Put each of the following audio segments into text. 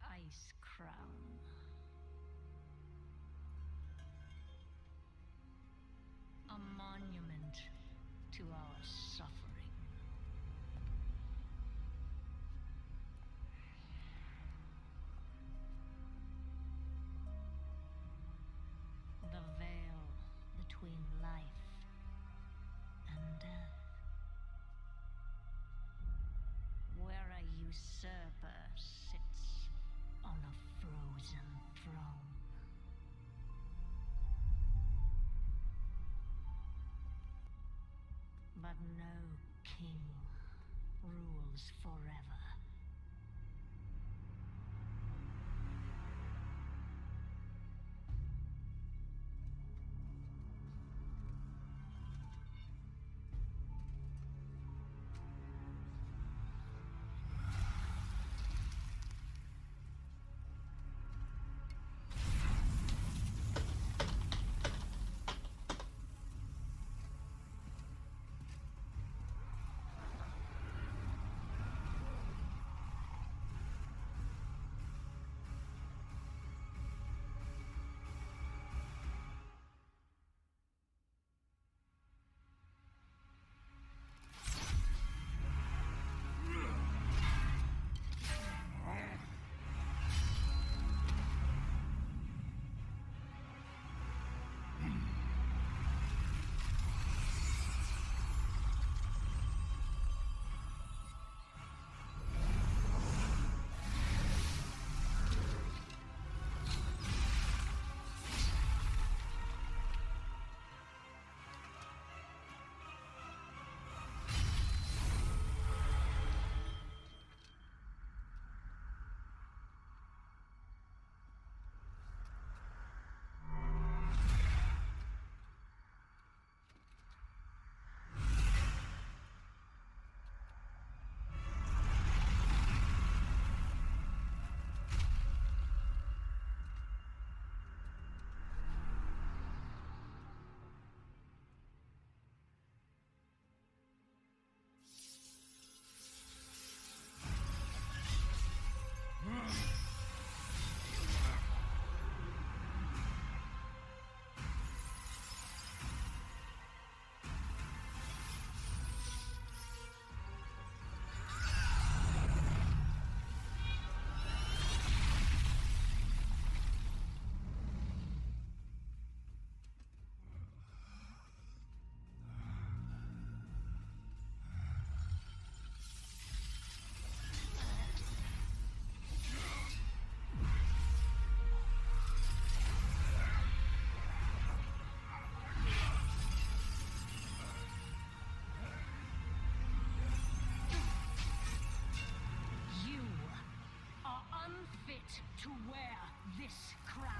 Ice Crown. A monument to our suffering. The veil between life and death. Where a usurper sits on a frozen throne. But no king rules forever. To wear this crown.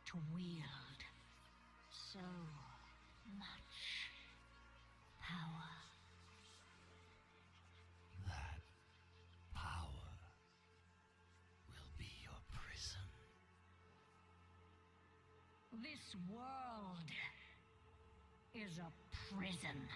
To wield so much power. That power will be your prison. This world is a prison.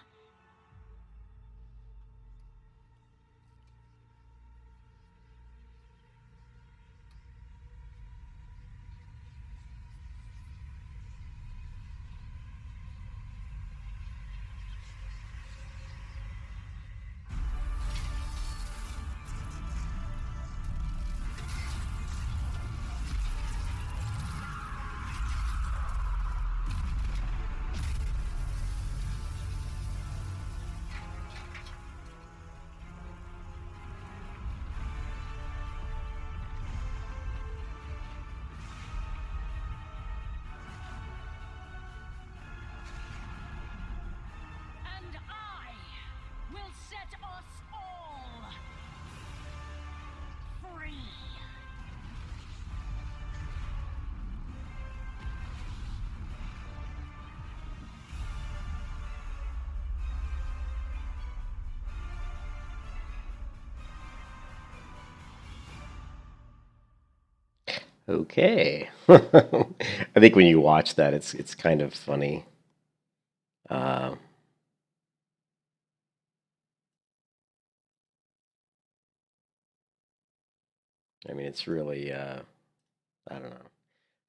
Okay. I think when you watch that, it's kind of funny. Uh, I mean, it's really I don't know.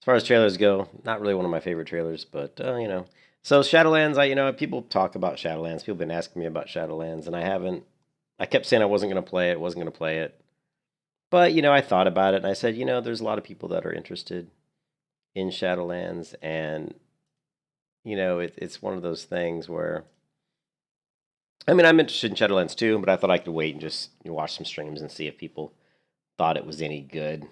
As far as trailers go, not really one of my favorite trailers, but you know. So Shadowlands, people talk about Shadowlands. People have been asking me about Shadowlands, and I haven't. I kept saying I wasn't going to play it, wasn't going to play it. But I thought about it, and I said, there's a lot of people that are interested in Shadowlands, and it's one of those things where I mean, I'm interested in Shadowlands too, but I thought I could wait and just watch some streams and see if people thought it was any good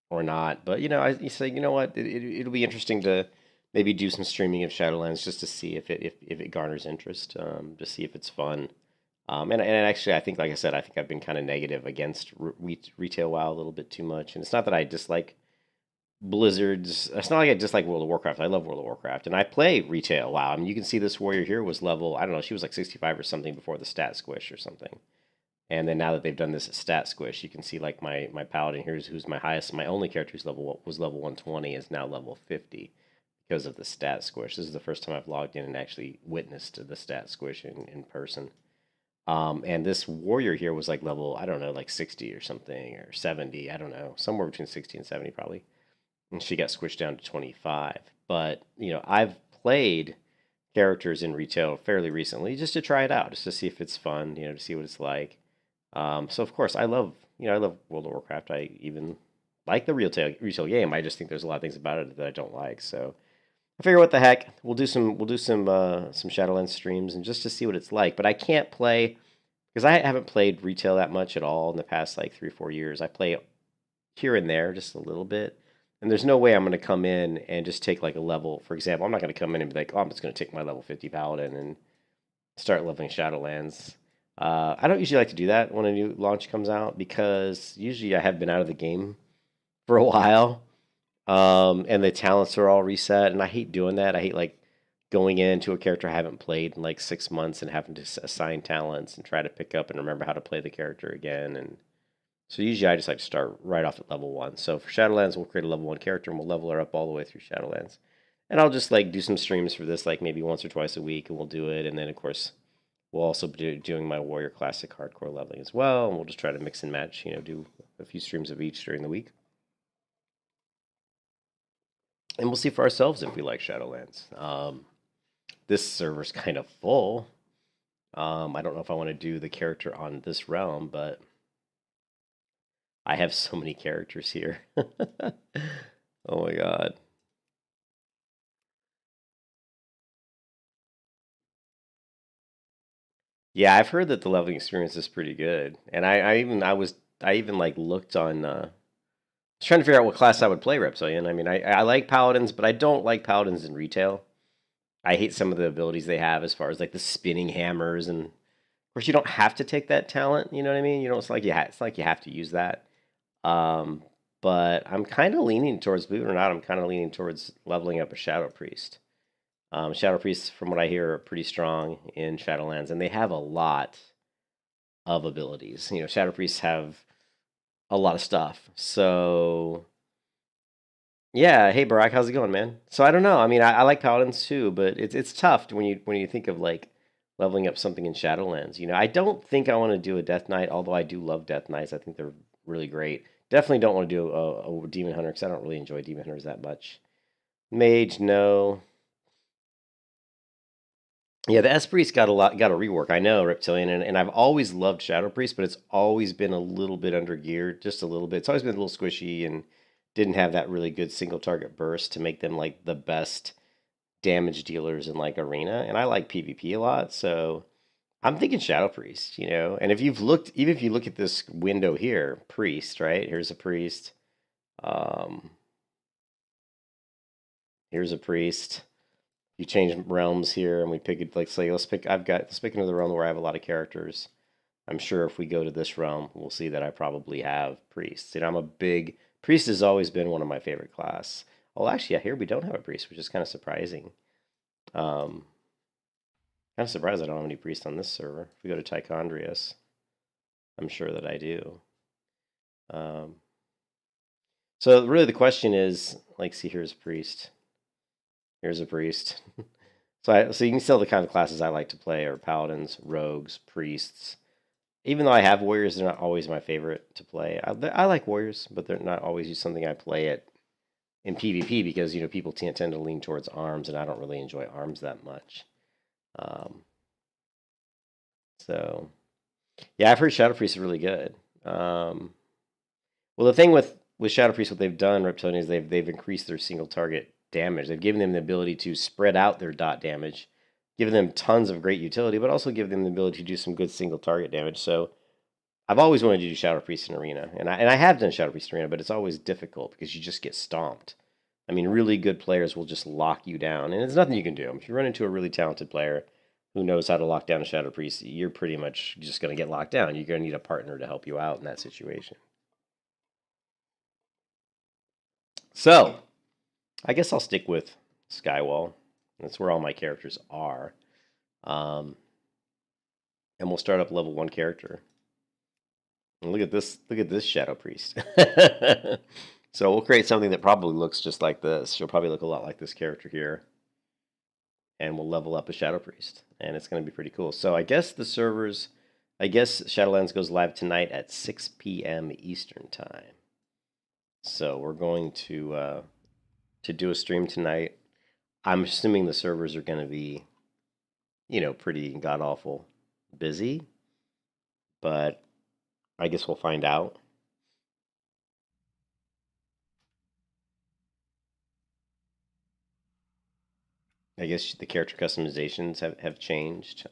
or not. But you say, you know what, it'll be interesting to maybe do some streaming of Shadowlands just to see if it garners interest, to see if it's fun. And actually, I think, like I said, I think I've been kind of negative against retail WoW a little bit too much. And it's not that I dislike Blizzard's. It's not like I dislike World of Warcraft. I love World of Warcraft, and I play retail WoW. I mean, you can see this warrior here was level. I don't know. She was like 65 or something before the stat squish or something. And then now that they've done this stat squish, you can see like my paladin here's who's my highest, my only character who's was level 120 is now level 50 because of the stat squish. This is the first time I've logged in and actually witnessed the stat squish in person. And this warrior here was like level, I don't know, like 60 or something, or 70, I don't know, somewhere between 60 and 70 probably. And she got squished down to 25. But, I've played characters in retail fairly recently just to try it out, just to see if it's fun, to see what it's like. So of course I love, I love World of Warcraft. I even like the retail game. I just think there's a lot of things about it that I don't like. So I figure, what the heck, we'll do some Shadowlands streams and just to see what it's like. But I can't play because I haven't played retail that much at all in the past like 3 or 4 years. I play here and there just a little bit, and there's no way I'm going to come in and just take like a level. For example, I'm not going to come in and be like, oh, I'm just going to take my level 50 paladin and start leveling Shadowlands. I don't usually like to do that when a new launch comes out because usually I have been out of the game for a while, and the talents are all reset, and I hate doing that. I hate like going into a character I haven't played in like 6 months and having to assign talents and try to pick up and remember how to play the character again. And so usually I just like to start right off at level 1. So for Shadowlands, we'll create a level 1 character and we'll level her up all the way through Shadowlands. And I'll just like do some streams for this, like maybe once or twice a week, and we'll do it. And then of course we'll also be doing my Warrior Classic hardcore leveling as well, and we'll just try to mix and match, do a few streams of each during the week. And we'll see for ourselves if we like Shadowlands. This server's kind of full. I don't know if I want to do the character on this realm, but I have so many characters here. Oh my god. Yeah, I've heard that the leveling experience is pretty good, and I even like looked on. Was trying to figure out what class I would play Reptilian. I mean, I like paladins, but I don't like paladins in retail. I hate some of the abilities they have as far as like the spinning hammers, and of course you don't have to take that talent. You know what I mean? You know, it's like you have to use that. Um, but I'm kind of leaning towards, believe it or not, I'm kind of leaning towards leveling up a Shadow Priest. Shadow Priests, from what I hear, are pretty strong in Shadowlands, and they have a lot of abilities. Shadow Priests have a lot of stuff. So yeah, hey Barack, how's it going, man? So I don't know. I mean, I like paladins too, but it's tough when you think of like leveling up something in Shadowlands. I don't think I want to do a Death Knight, although I do love Death Knights. I think they're really great. Definitely don't want to do a Demon Hunter because I don't really enjoy Demon Hunters that much. Mage, no. Yeah, the Esprit's got a rework. I know, Reptilian, and I've always loved Shadow Priest, but it's always been a little bit under geared, just a little bit. It's always been a little squishy and didn't have that really good single target burst to make them like the best damage dealers in like arena. And I like PvP a lot, so I'm thinking Shadow Priest, And even if you look at this window here, Priest, right? Here's a Priest. Um, here's a Priest. You change realms here, and we pick it. Like, say, let's pick another realm where I have a lot of characters. I'm sure if we go to this realm, we'll see that I probably have priests. I'm a big priest has always been one of my favorite class. Oh, actually, yeah, here we don't have a priest, which is kind of surprising. Kind of surprised I don't have any priests on this server. If we go to Tichondrius, I'm sure that I do. So really the question is, like, see, here's a priest. Here's a priest. So you can tell the kind of classes I like to play are paladins, rogues, priests. Even though I have warriors, they're not always my favorite to play. I like warriors, but they're not always something I play in PvP because people tend to lean towards arms, and I don't really enjoy arms that much. So yeah, I've heard Shadow Priest is really good. Well, the thing with Shadow Priest, what they've done, Reptilian, is they've increased their single target damage. They've given them the ability to spread out their dot damage, given them tons of great utility, but also give them the ability to do some good single target damage. So I've always wanted to do Shadow Priest in Arena, and I have done Shadow Priest in Arena, but it's always difficult because you just get stomped. I mean, really good players will just lock you down, and there's nothing you can do. If you run into a really talented player who knows how to lock down a Shadow Priest, you're pretty much just going to get locked down. You're going to need a partner to help you out in that situation. So, I guess I'll stick with Skywall. That's where all my characters are. And we'll start up level 1 character. And look at this Shadow Priest. So we'll create something that probably looks just like this. She'll probably look a lot like this character here. And we'll level up a Shadow Priest. And it's going to be pretty cool. So I guess Shadowlands goes live tonight at 6 p.m. Eastern Time. So we're going to do a stream tonight. I'm assuming the servers are going to be, pretty god-awful busy. But I guess we'll find out. I guess the character customizations have changed.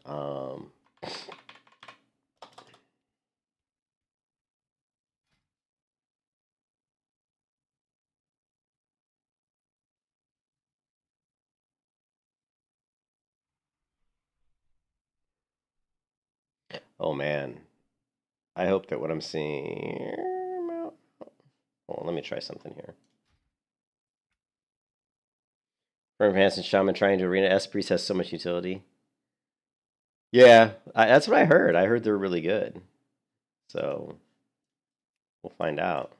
Oh man, I hope that what I'm seeing. Hold on, let me try something here. From Hanson Shaman trying to arena. S-Priest has so much utility. Yeah, that's what I heard. I heard they're really good. So we'll find out.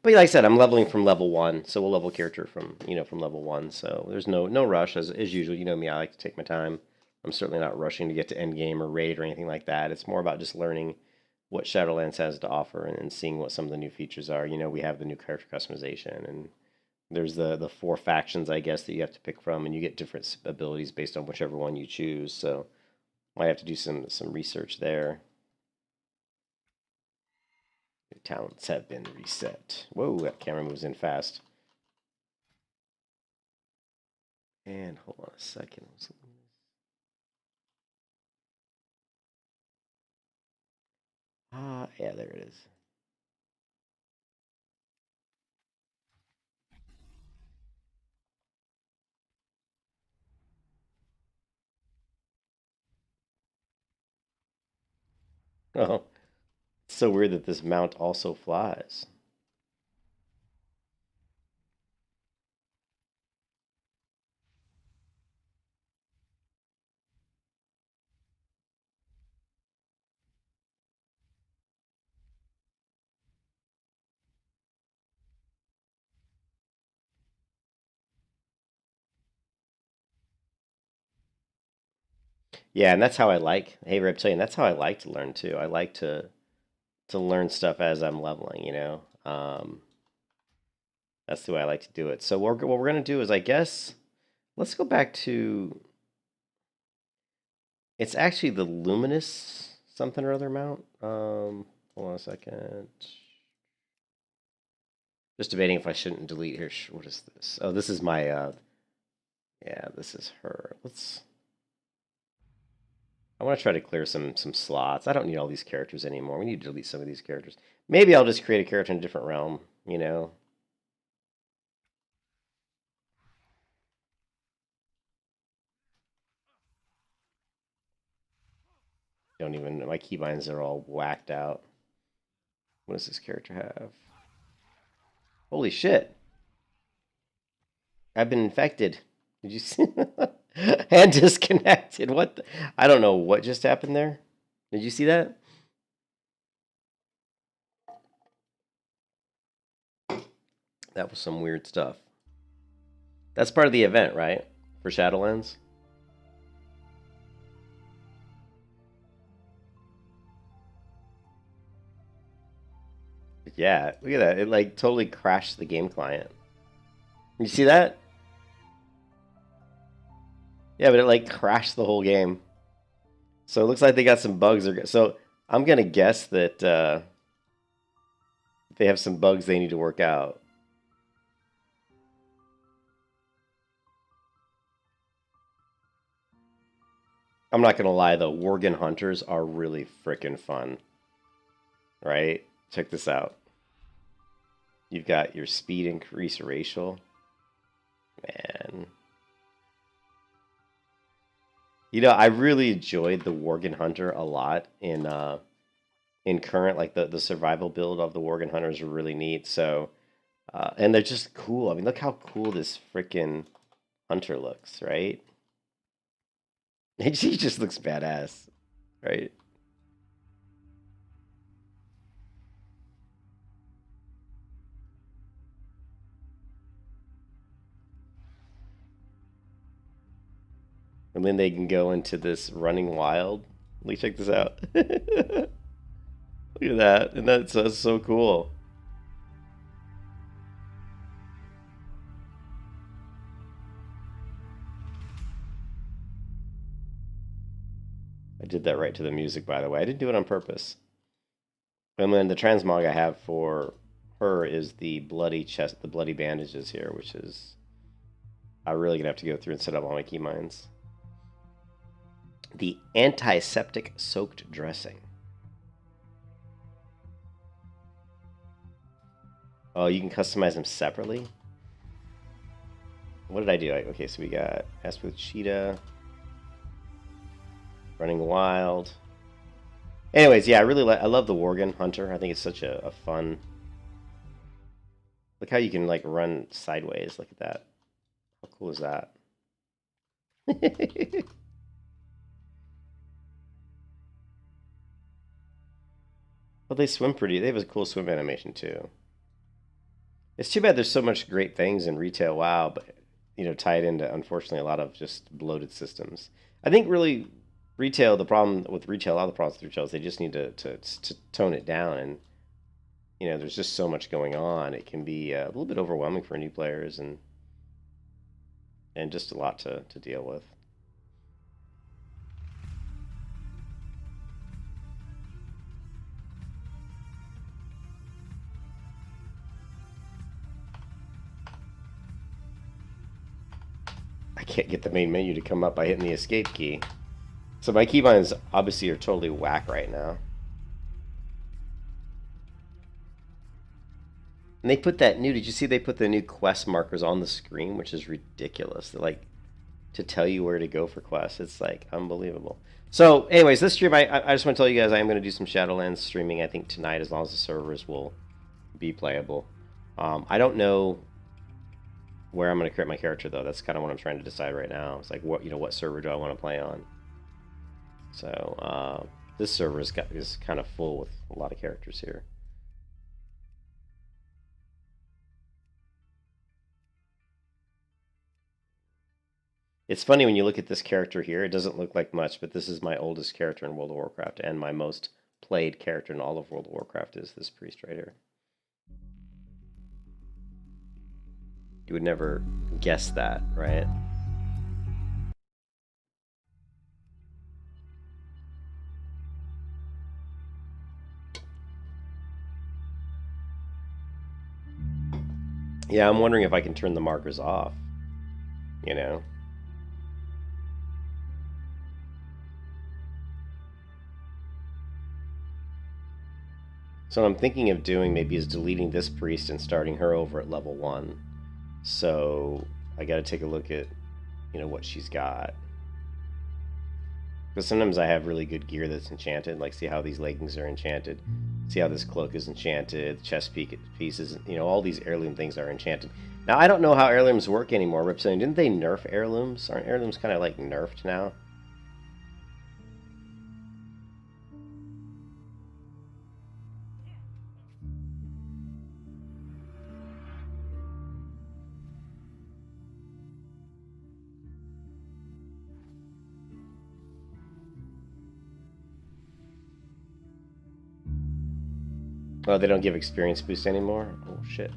But like I said, I'm leveling from level 1, so we'll level character from level 1. So there's no rush as usual. You know me, I like to take my time. I'm certainly not rushing to get to end game or raid or anything like that. It's more about just learning what Shadowlands has to offer and seeing what some of the new features are. We have the new character customization, and there's the 4 factions, I guess, that you have to pick from, and you get different abilities based on whichever one you choose. So might have to do some research there. Your talents have been reset. Whoa, that camera moves in fast. And hold on a second. Yeah, there it is. Oh, it's so weird that this mount also flies. Yeah, and that's how I like. Hey, Reptilian, that's how I like to learn too. I like to learn stuff as I'm leveling. That's the way I like to do it. So what we're gonna do is, I guess, let's go back to. It's actually the luminous something or other mount. Hold on a second. Just debating if I shouldn't delete here. What is this? Oh, this is my. Yeah, this is her. I want to try to clear some slots. I don't need all these characters anymore. We need to delete some of these characters. Maybe I'll just create a character in a different realm. Don't even. My keybinds are all whacked out. What does this character have? Holy shit! I've been infected. Did you see? And disconnected. What? I don't know what just happened there. Did you see that? That was some weird stuff. That's part of the event, right? For Shadowlands? Yeah, look at that. It like totally crashed the game client. You see that? Yeah, but it like crashed the whole game. So it looks like they got some bugs. So I'm gonna guess that they have some bugs they need to work out. I'm not gonna lie though, Worgen Hunters are really freaking fun. Right? Check this out. You've got your speed increase racial. Man. You know, I really enjoyed the Worgen Hunter a lot in current, like the survival build of the Worgen Hunters are really neat. So, and they're just cool. I mean, look how cool this freaking hunter looks, right? She just looks badass, right? And then they can go into this running wild. Let me check this out. Look at that. And that's so cool. I did that right to the music, by the way. I didn't do it on purpose. And then the transmog I have for her is the bloody chest, the bloody bandages here, which is... I'm really going to have to go through and set up all my keymines. The antiseptic soaked dressing. Oh, you can customize them separately? What did I do? Okay, so we got Aspen Cheetah, Running Wild. Anyways, yeah, I love the Worgen Hunter. I think it's such a fun... Look how you can, like, run sideways. Look at that. How cool is that? Well, they swim pretty. They have a cool swim animation, too. It's too bad there's so much great things in retail WoW, but, you know, tied into, unfortunately, a lot of just bloated systems. I think, really, retail, the problem with retail, a lot of the problems with retail is they just need to tone it down. And, you know, there's just so much going on. It can be a little bit overwhelming for new players and just a lot to deal with. I can't get the main menu to come up by hitting the escape key. So my keybinds obviously are totally whack right now. And they put that new, did you see they put the new quest markers on the screen, which is ridiculous. They're like, to tell you where to go for quests. It's like unbelievable. So anyways, this stream, I just want to tell you guys I am going to do some Shadowlands streaming, I think tonight, as long as the servers will be playable. I don't know where I'm going to create my character, though. That's kind of what I'm trying to decide right now. It's like, what server do I want to play on? So this server is kind of full with a lot of characters here. It's funny when you look at this character here, it doesn't look like much, but this is my oldest character in World of Warcraft, and my most played character in all of World of Warcraft is this priest right here. You would never guess that, right? Yeah, I'm wondering if I can turn the markers off, you know? So what I'm thinking of doing maybe is deleting this priest and starting her over at level 1. So I got to take a look at, you know, what she's got. Because sometimes I have really good gear that's enchanted. Like, see how these leggings are enchanted. See how this cloak is enchanted. Chest pieces, you know, all these heirloom things are enchanted. Now, I don't know how heirlooms work anymore. Ripson, didn't they nerf heirlooms? Aren't heirlooms kind of like nerfed now? Oh, they don't give experience boost anymore? Oh, shit.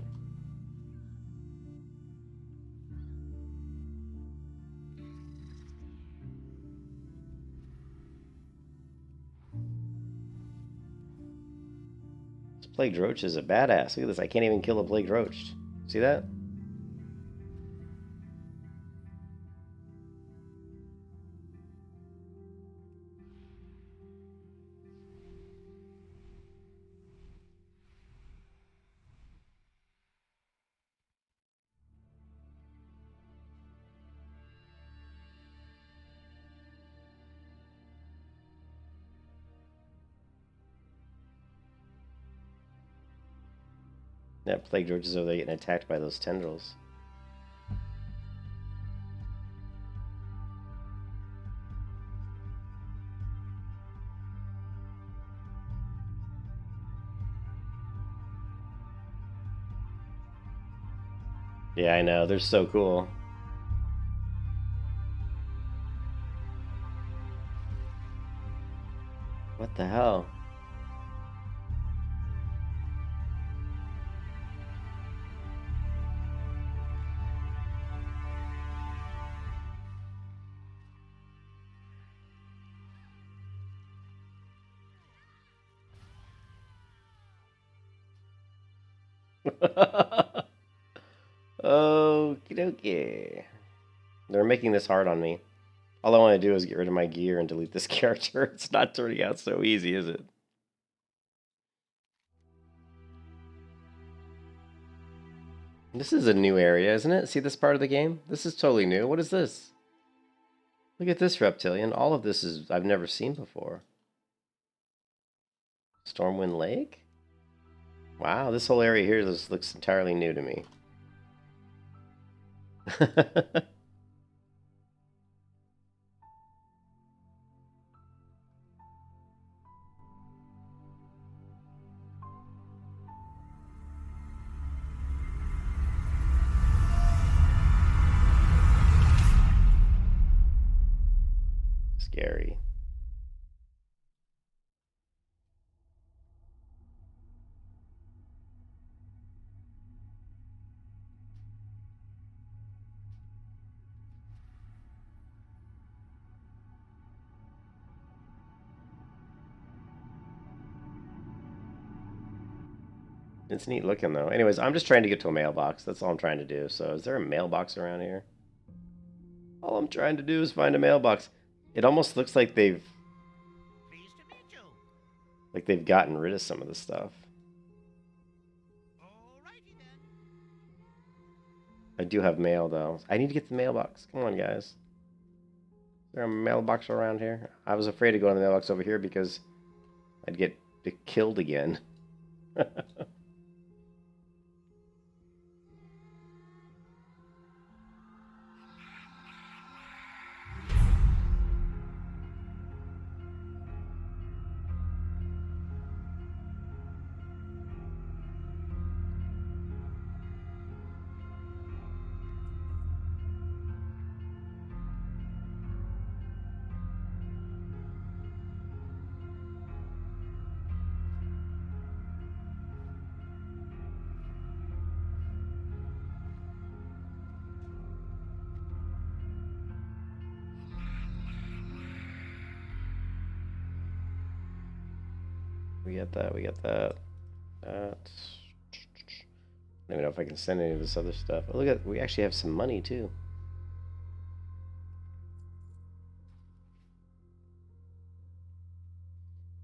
This Plague Roach is a badass. Look at this. I can't even kill a Plague Roach. See that? That Plague Roach is over there getting attacked by those tendrils. Yeah, I know. They're so cool. What the hell? Okie dokie. They're making this hard on me. All I want to do is get rid of my gear and delete this character. It's not turning out so easy, is it? This is a new area, isn't it? See this part of the game? This is totally new. What is this? Look at this reptilian. All of this is I've never seen before. Stormwind Lake? Wow, this whole area here looks entirely new to me. Scary. It's neat looking, though. Anyways, I'm just trying to get to a mailbox. That's all I'm trying to do. So, is there a mailbox around here? All I'm trying to do is find a mailbox. It almost looks like they've gotten rid of some of the stuff. I do have mail, though. I need to get the mailbox. Come on, guys. Is there a mailbox around here? I was afraid to go in the mailbox over here because I'd get killed again. We got that. We got that. I don't even know if I can send any of this other stuff. Oh, look at, we actually have some money too.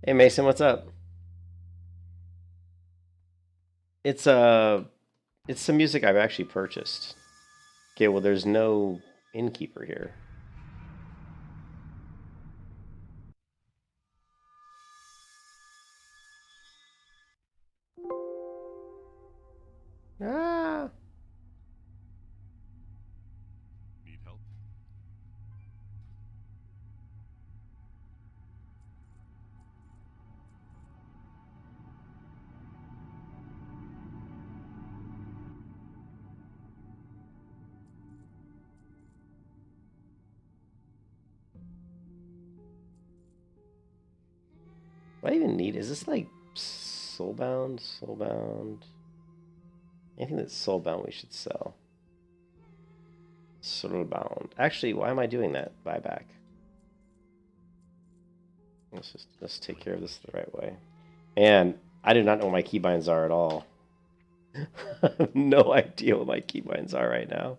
Hey Mason, what's up? It's some music I've actually purchased. Okay, well there's no innkeeper here. Ah. Need help? What do I even need? Is this like soulbound? Soulbound. Anything that's soulbound we should sell. Soulbound. Actually, why am I doing that? Buyback. Let's take care of this the right way. And I do not know what my keybinds are at all. I have no idea what my keybinds are right now.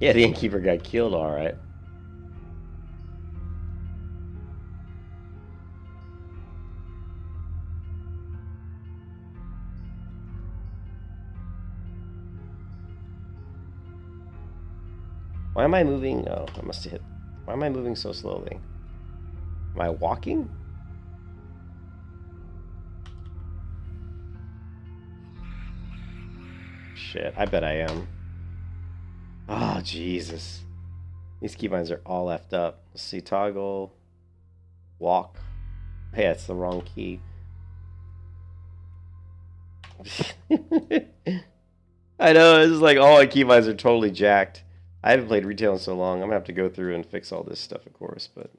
Yeah, the innkeeper got killed, alright. Why am I moving? Oh, I must have hit. Why am I moving so slowly? Am I walking? Shit, I bet I am. Oh, Jesus. These keybinds are all effed up. Let's see, toggle, walk. Hey, that's the wrong key. I know, it's like all my keybinds are totally jacked. I haven't played retail in so long. I'm gonna have to go through and fix all this stuff, of course, but...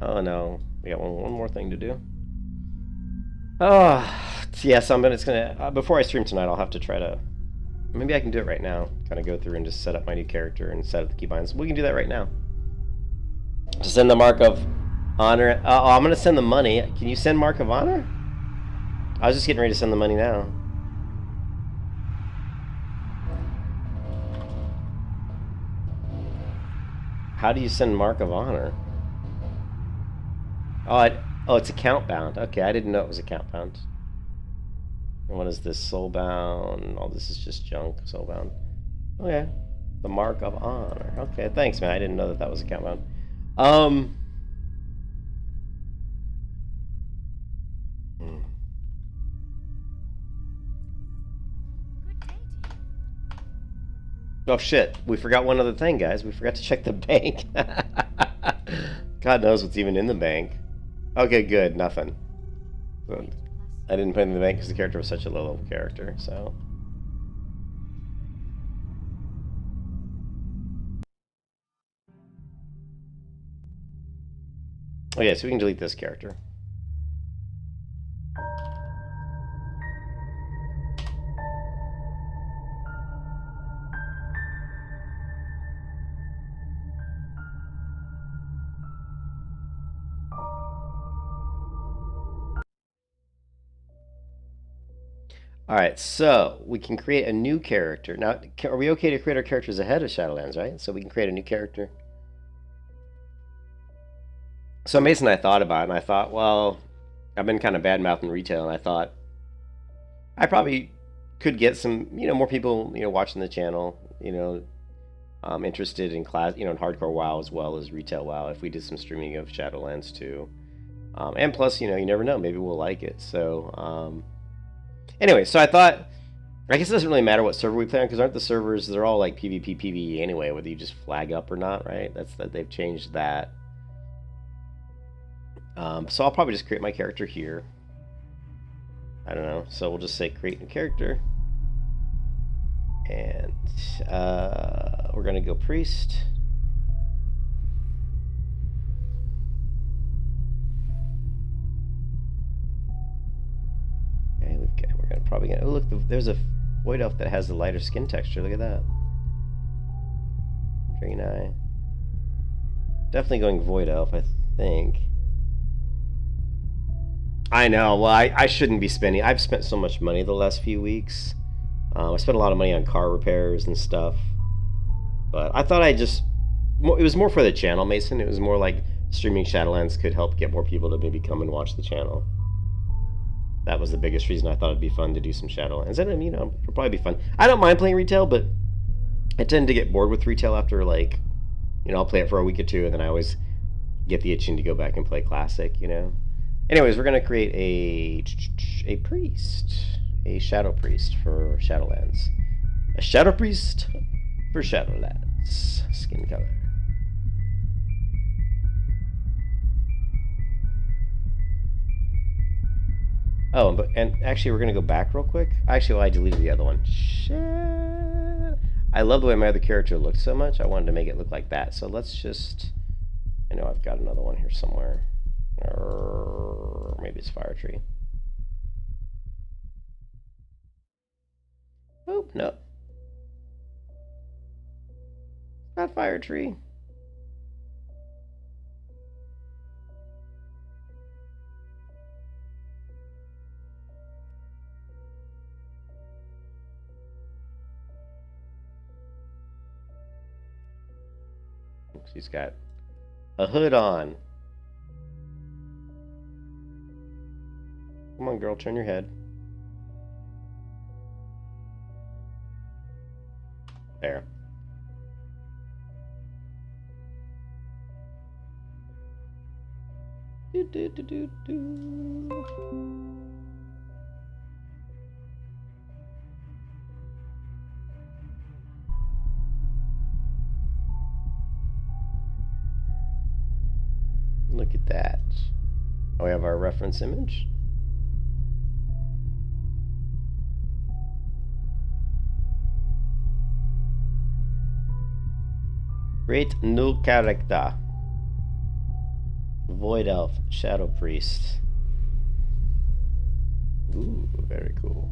Oh no, we got one more thing to do. Oh, yeah, so it's gonna, before I stream tonight, I'll have to try to, maybe I can do it right now. Kind of go through and just set up my new character and set up the keybinds. We can do that right now. To send the Mark of Honor. Oh, I'm gonna send the money. Can you send Mark of Honor? I was just getting ready to send the money now. How do you send Mark of Honor? Oh, it's account bound. Okay, I didn't know it was account bound. And what is this? Soulbound. Oh, this is just junk. Soulbound. Okay. The Mark of Honor. Okay, thanks, man. I didn't know that was account bound. Oh, shit. We forgot one other thing, guys. We forgot to check the bank. God knows what's even in the bank. Okay, good. Nothing. Good. I didn't put it in the bank because the character was such a low level character, so... Okay, so we can delete this character. Alright, so we can create a new character. Now, are we okay to create our characters ahead of Shadowlands, right? So we can create a new character. So Mason and I thought about it, and I thought, well, I've been kind of bad-mouthing retail, and I thought I probably could get some, more people, watching the channel, interested in class, in hardcore WoW as well as retail WoW if we did some streaming of Shadowlands too. And plus, you never know, maybe we'll like it. So, anyway, so I thought, I guess it doesn't really matter what server we play on, because aren't the servers, they're all like PvP, PvE anyway, whether you just flag up or not, right? They've changed that. So I'll probably just create my character here. I don't know. So we'll just say create new character. And we're going to go priest. Okay, we're going to probably get, oh look, there's a void elf that has a lighter skin texture. Look at that. Draenei. Definitely going void elf, I think. I know. Well, I shouldn't be spending. I've spent so much money the last few weeks I spent a lot of money on car repairs and stuff. But I thought it was more for the channel, Mason. It was more like streaming Shadowlands could help get more people to maybe come and watch the channel. That was the biggest reason I thought it'd be fun to do some Shadowlands. And, you know, it'll probably be fun. I don't mind playing retail, but I tend to get bored with retail after, like, you know, I'll play it for a week or two, and then I always get the itching to go back and play Classic, you know? Anyways, we're going to create a priest. A Shadow Priest for Shadowlands. A Shadow Priest for Shadowlands. Skin color. Oh, and actually, we're gonna go back real quick. Actually, well, I deleted the other one. Shit. I love the way my other character looks so much. I wanted to make it look like that. So let's just. I know I've got another one here somewhere. Or maybe it's Fire Tree. Oh no. Not Fire Tree. She's got a hood on. Come on, girl, turn your head. There. Do, do, do, do, do. Look at that. Oh, we have our reference image. Create new character. Void Elf, Shadow Priest. Ooh, very cool.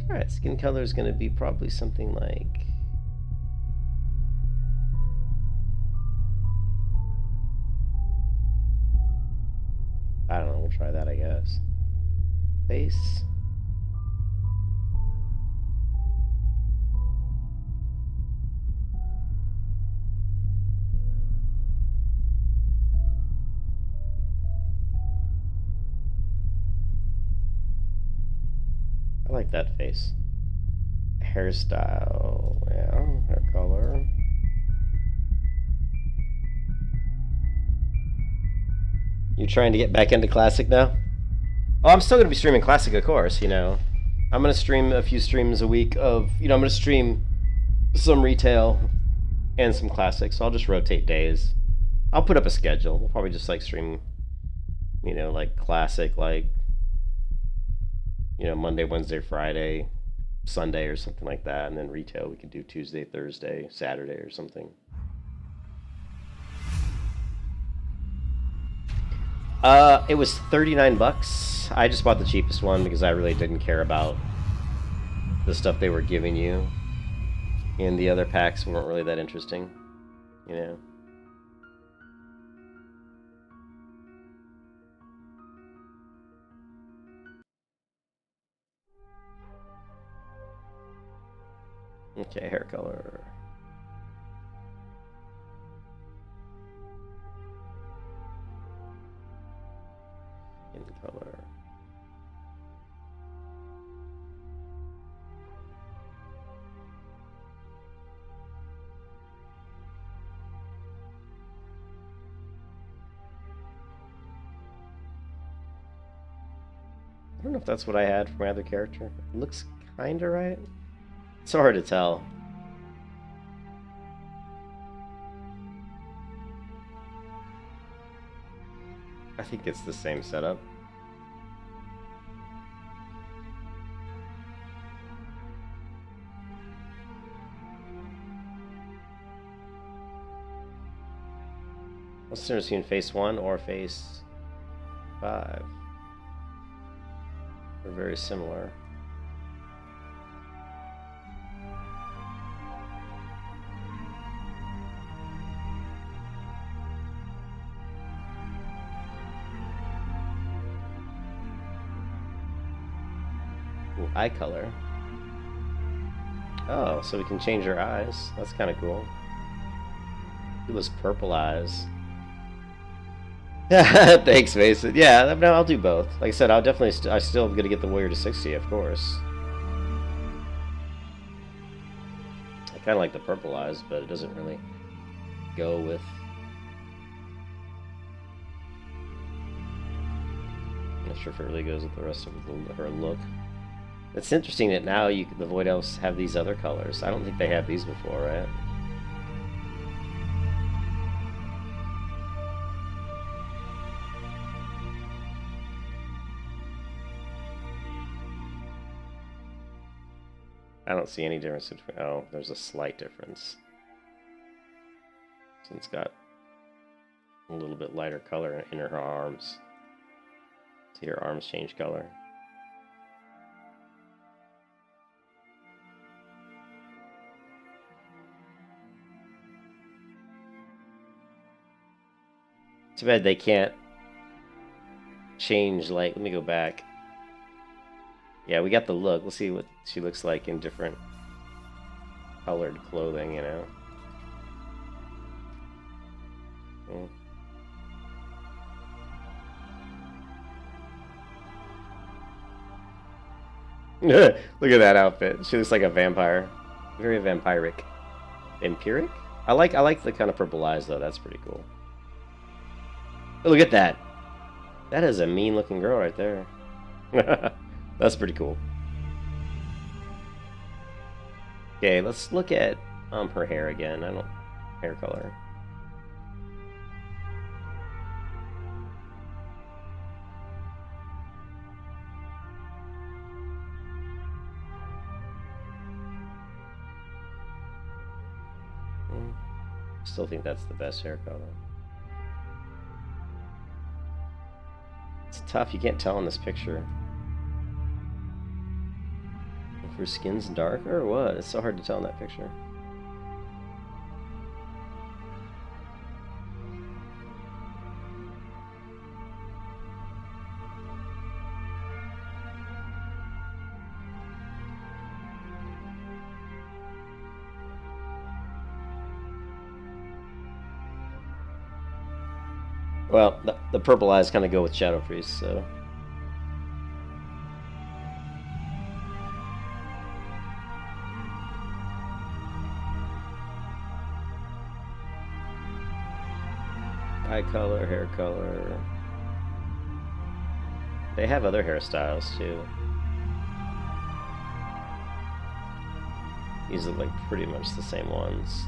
Alright, skin color is going to be probably something like... I don't know, we'll try that, I guess. Face. I like that face. Hairstyle, yeah, hair color. You trying to get back into Classic now? Oh, I'm still going to be streaming Classic, of course, you know. I'm going to stream a few streams a week of, you know, I'm going to stream some retail and some Classic, so I'll just rotate days. I'll put up a schedule. We'll probably just, like, stream, you know, like, Classic, like, you know, Monday, Wednesday, Friday, Sunday, or something like that, and then retail we could do Tuesday, Thursday, Saturday, or something. It was $39. I just bought the cheapest one because I really didn't care about the stuff they were giving you. And the other packs weren't really that interesting, you know. Okay, hair color. Skin color. I don't know if that's what I had for my other character. It looks kinda right. It's so hard to tell. I think it's the same setup. What's the difference between phase 1 or phase 5? They're very similar. Ooh, eye color. Oh, so we can change her eyes. That's kind of cool. It was purple eyes. Thanks, Mason. Yeah, no, I'll do both. Like I said, I'll definitely. I still gonna get the warrior to 60, of course. I kind of like the purple eyes, but it doesn't really go with. I'm not sure if it really goes with the rest of her look. It's interesting that now the Void Elves have these other colors. I don't think they had these before, right? I don't see any difference between... Oh, there's a slight difference. So it's got a little bit lighter color in her arms. See her arms change color. Too bad they can't change, like... Let me go back. Yeah, we got the look. Let's see what she looks like in different colored clothing, you know? Look at that outfit. She looks like a vampire. Very vampiric. Empiric? I like the kind of purple eyes, though. That's pretty cool. Oh, look at that. That is a mean-looking girl right there. That's pretty cool. Okay, let's look at her hair again. Hair color. Still think that's the best hair color. It's tough. You can't tell in this picture. If her skin's darker or what? It's so hard to tell in that picture. Well, the purple eyes kind of go with Shadow Priest, so... Eye color, hair color... They have other hairstyles, too. These look like pretty much the same ones.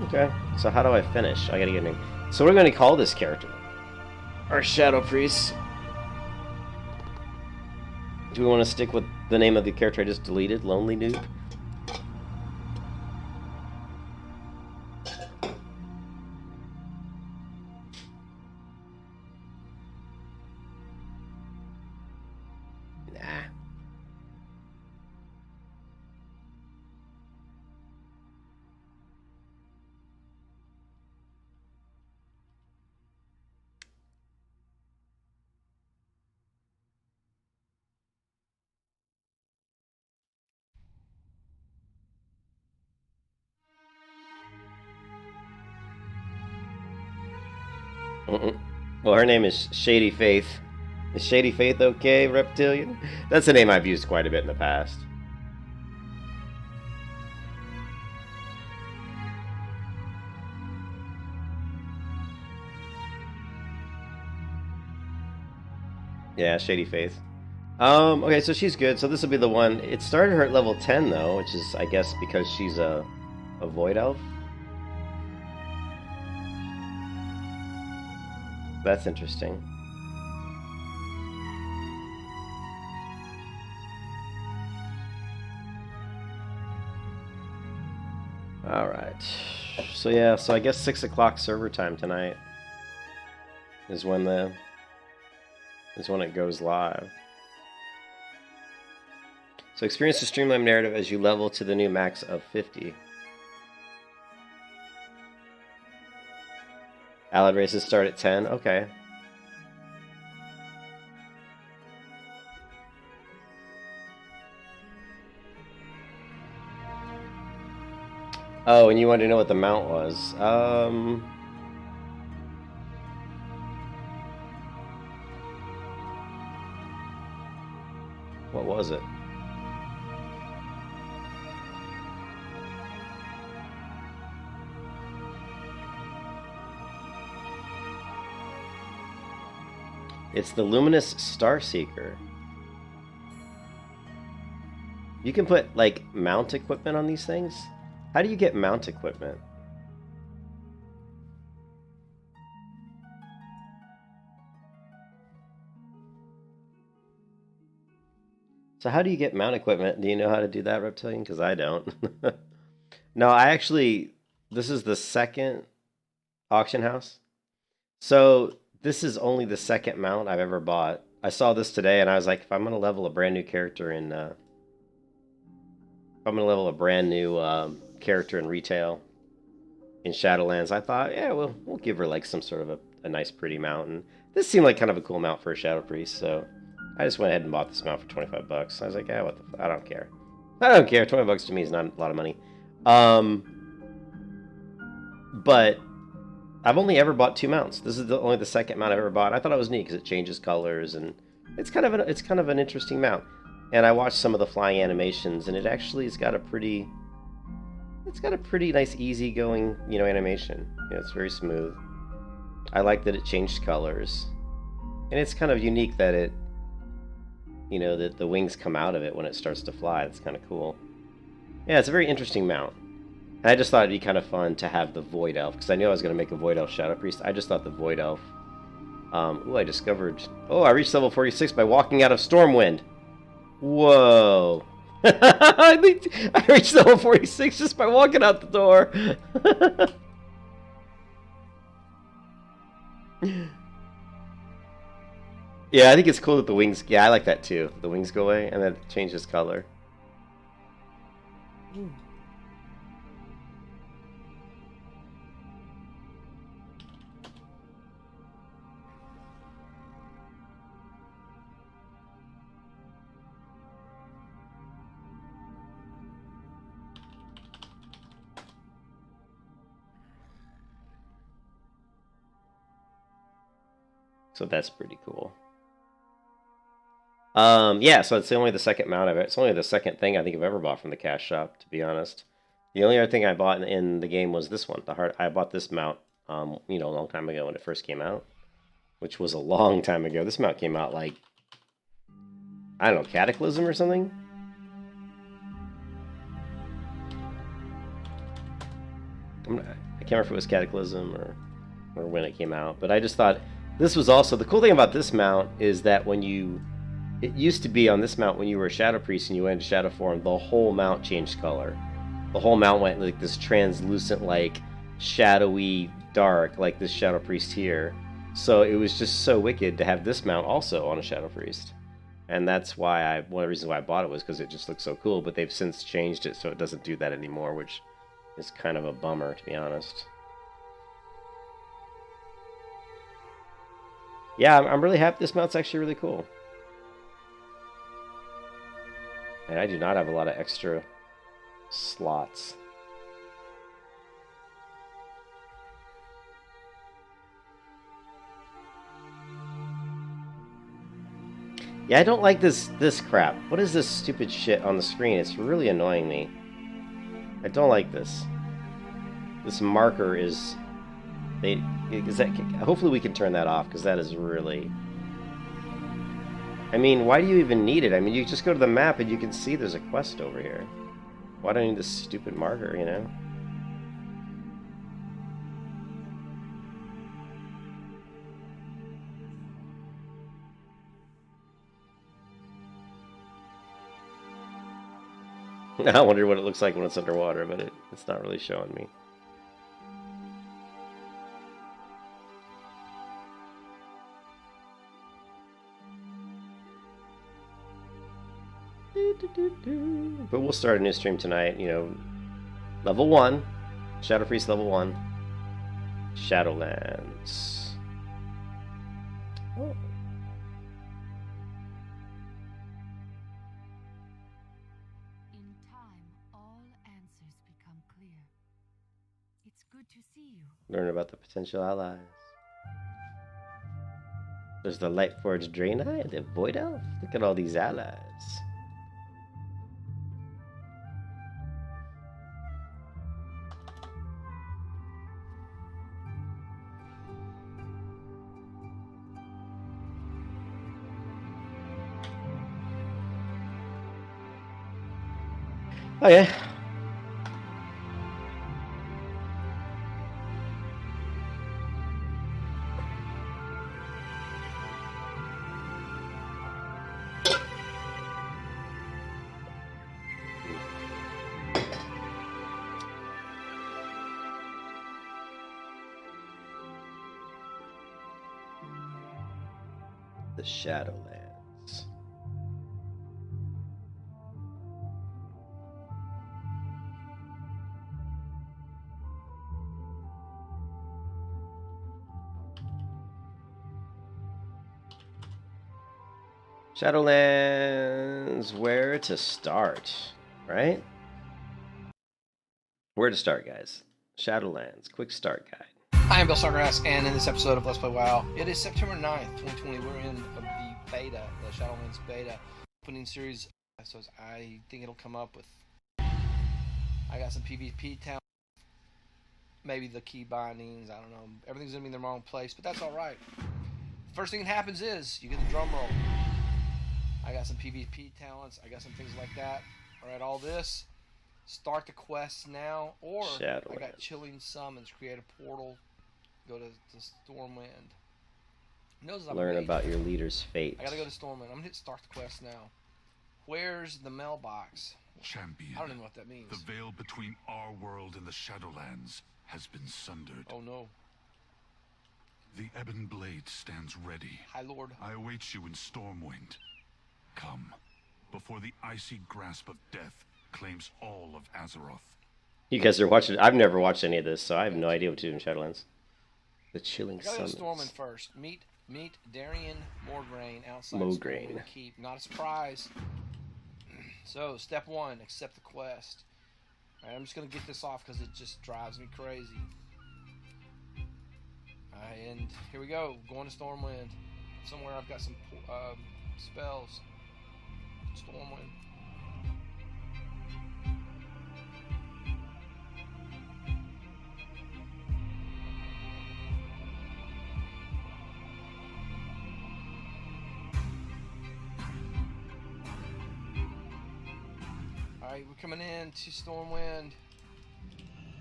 Okay, so how do I finish? I gotta get a name. So what are we gonna call this character? Our Shadow Priest. Do we want to stick with the name of the character I just deleted? Lonely Noob? Nah. Well, her name is Shady Faith. Is Shady Faith okay, Reptilian? That's a name I've used quite a bit in the past. Yeah, Shady Faith. Okay, so she's good. So this will be the one. It started her at level 10, though, which is, I guess, because she's a Void Elf. That's interesting. All right. So yeah, so I guess 6 o'clock server time tonight is when it goes live. So experience the streamlined narrative as you level to the new max of 50. Allied races start at 10. Okay. Oh, and you wanted to know what the mount was. What was it? It's the Luminous Starseeker. You can put, like, mount equipment on these things? How do you get mount equipment? So how do you get mount equipment? Do you know how to do that, Reptilian? Because I don't. No, I actually... This is the second auction house. So this is only the second mount I've ever bought. I saw this today and I was like, if I'm going to level a brand new character in... if I'm going to level a brand new character in retail in Shadowlands, I thought, yeah, we'll give her like some sort of a nice pretty mount. And this seemed like kind of a cool mount for a Shadow Priest, so I just went ahead and bought this mount for 25 bucks. I was like, yeah, what the I don't care. I don't care. 20 bucks to me is not a lot of money. But I've only ever bought 2 mounts. This is only the second mount I've ever bought. I thought it was neat because it changes colors and it's kind of an interesting mount. And I watched some of the flying animations, and it actually has got a pretty nice, easygoing, animation. It's very smooth. I like that it changed colors, and it's kind of unique that it, that the wings come out of it when it starts to fly. It's kind of cool. Yeah, it's a very interesting mount. And I just thought it'd be kind of fun to have the Void Elf, because I knew I was going to make a Void Elf Shadow Priest. I just thought the Void Elf. I reached level 46 by walking out of Stormwind. Whoa. I reached level 46 just by walking out the door. Yeah, I think it's cool that the wings... Yeah, I like that too. The wings go away and then it changes color. So that's pretty cool. Yeah, so it's only the second mount of it. It's only the second thing I think I've ever bought from the cash shop, to be honest. The only other thing I bought in the game was this one. I bought this mount, a long time ago when it first came out, which was a long time ago. This mount came out like, I don't know, Cataclysm or something? I can't remember if it was Cataclysm or when it came out, but I just thought this was also... The cool thing about this mount is that it used to be on this mount when you were a Shadow Priest and you went into Shadow form, the whole mount changed color. The whole mount went like this translucent, like shadowy dark, like this Shadow Priest here. So it was just so wicked to have this mount also on a Shadow Priest. And that's why one of the reasons why I bought it was because it just looked so cool, but they've since changed it so it doesn't do that anymore, which is kind of a bummer, to be honest. Yeah, I'm really happy. This mount's actually really cool. And I do not have a lot of extra slots. Yeah, I don't like this crap. What is this stupid shit on the screen? It's really annoying me. I don't like this. This marker is... hopefully we can turn that off, because that is really... I mean, why do you even need it? I mean, you just go to the map and you can see there's a quest over here. Why do I need this stupid marker, I wonder what it looks like when it's underwater, but it's not really showing me. But we'll start a new stream tonight. You know, level 1, Shadow Priest level 1, Shadowlands. Oh. In time, all answers become clear. It's good to see you. Learn about the potential allies. There's the Lightforged Draenei, the Void Elf. Look at all these allies. Oh yeah. The Shadowlands. Shadowlands, where to start, right? Where to start, guys? Shadowlands, quick start guide. I am Bill Sargrass, and in this episode of Let's Play WoW, it is September 9th, 2020. We're in the beta, the Shadowlands beta opening series. So I think it'll come up with. I got some PvP talent, maybe the key bindings. I don't know. Everything's gonna be in the wrong place, but that's all right. First thing that happens is you get the drum roll. I got some PvP talents. I got some things like that. All right, all this. Start the quests now, or I got chilling summons. Create a portal. Go to Stormwind. Learn about your leader's fate. I gotta go to Stormwind. I'm gonna hit start the quest now. Where's the mailbox? Champion. I don't even know what that means. The veil between our world and the Shadowlands has been sundered. Oh no. The Ebon Blade stands ready. Hi, Lord. I await you in Stormwind. Come, before the icy grasp of death claims all of Azeroth. You guys are watching. I've never watched any of this, so I have no idea what to do in Shadowlands. The chilling summons. I gotta go to Stormwind first. Meet Darian Morgraine outside Morgraine. Stormwind Keep. Not a surprise. So, step 1, accept the quest. Alright, I'm just gonna get this off because it just drives me crazy. Alright, and here we go. Going to Stormwind. Somewhere I've got some spells. Stormwind. Alright, we're coming in to Stormwind.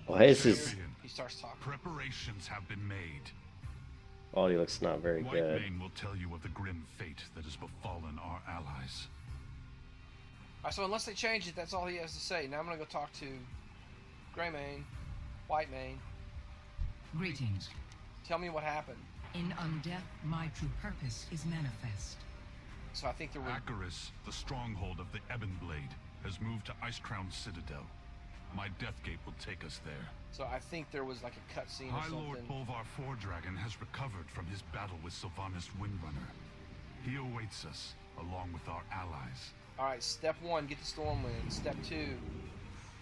Oh, hey, this is. He starts talking. Preparations have been made. Audio looks not very good. Whitemane will tell you of the grim fate that has befallen our allies. Alright, so unless they change it, that's all he has to say. Now I'm gonna go talk to Greymane, Whitemane. Greetings. Tell me what happened. In Undeath, my true purpose is manifest. So I think there were. Acheris, the stronghold of the Ebon Blade, has moved to Icecrown Citadel. My Deathgate will take us there. So I think there was like a cutscene or High something. Lord Bolvar Fordragon has recovered from his battle with Sylvanas Windrunner. He awaits us, along with our allies. Alright, step 1, get to Stormwind. Step 2,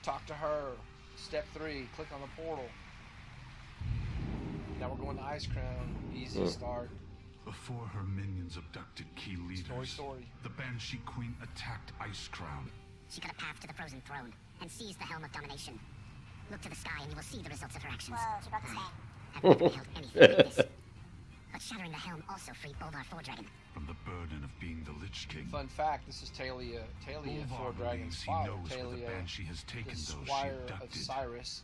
talk to her. Step 3, click on the portal. Now we're going to Icecrown. Easy start. Before her minions abducted key leaders, Story. the Banshee Queen attacked Icecrown. She cut a path to the frozen throne and seized the helm of domination. Look to the sky and you will see the results of her actions. Whoa, she broke the stang. I've never beheld anything like this. But shattering the helm also freed Bolvar Fordragon. From the burden of being the Lich King, Fun fact, this is Talia Bolvar Fordragon's believes he father. knows where the Talia, Banshee has taken the those she squire of abducted. Cyrus,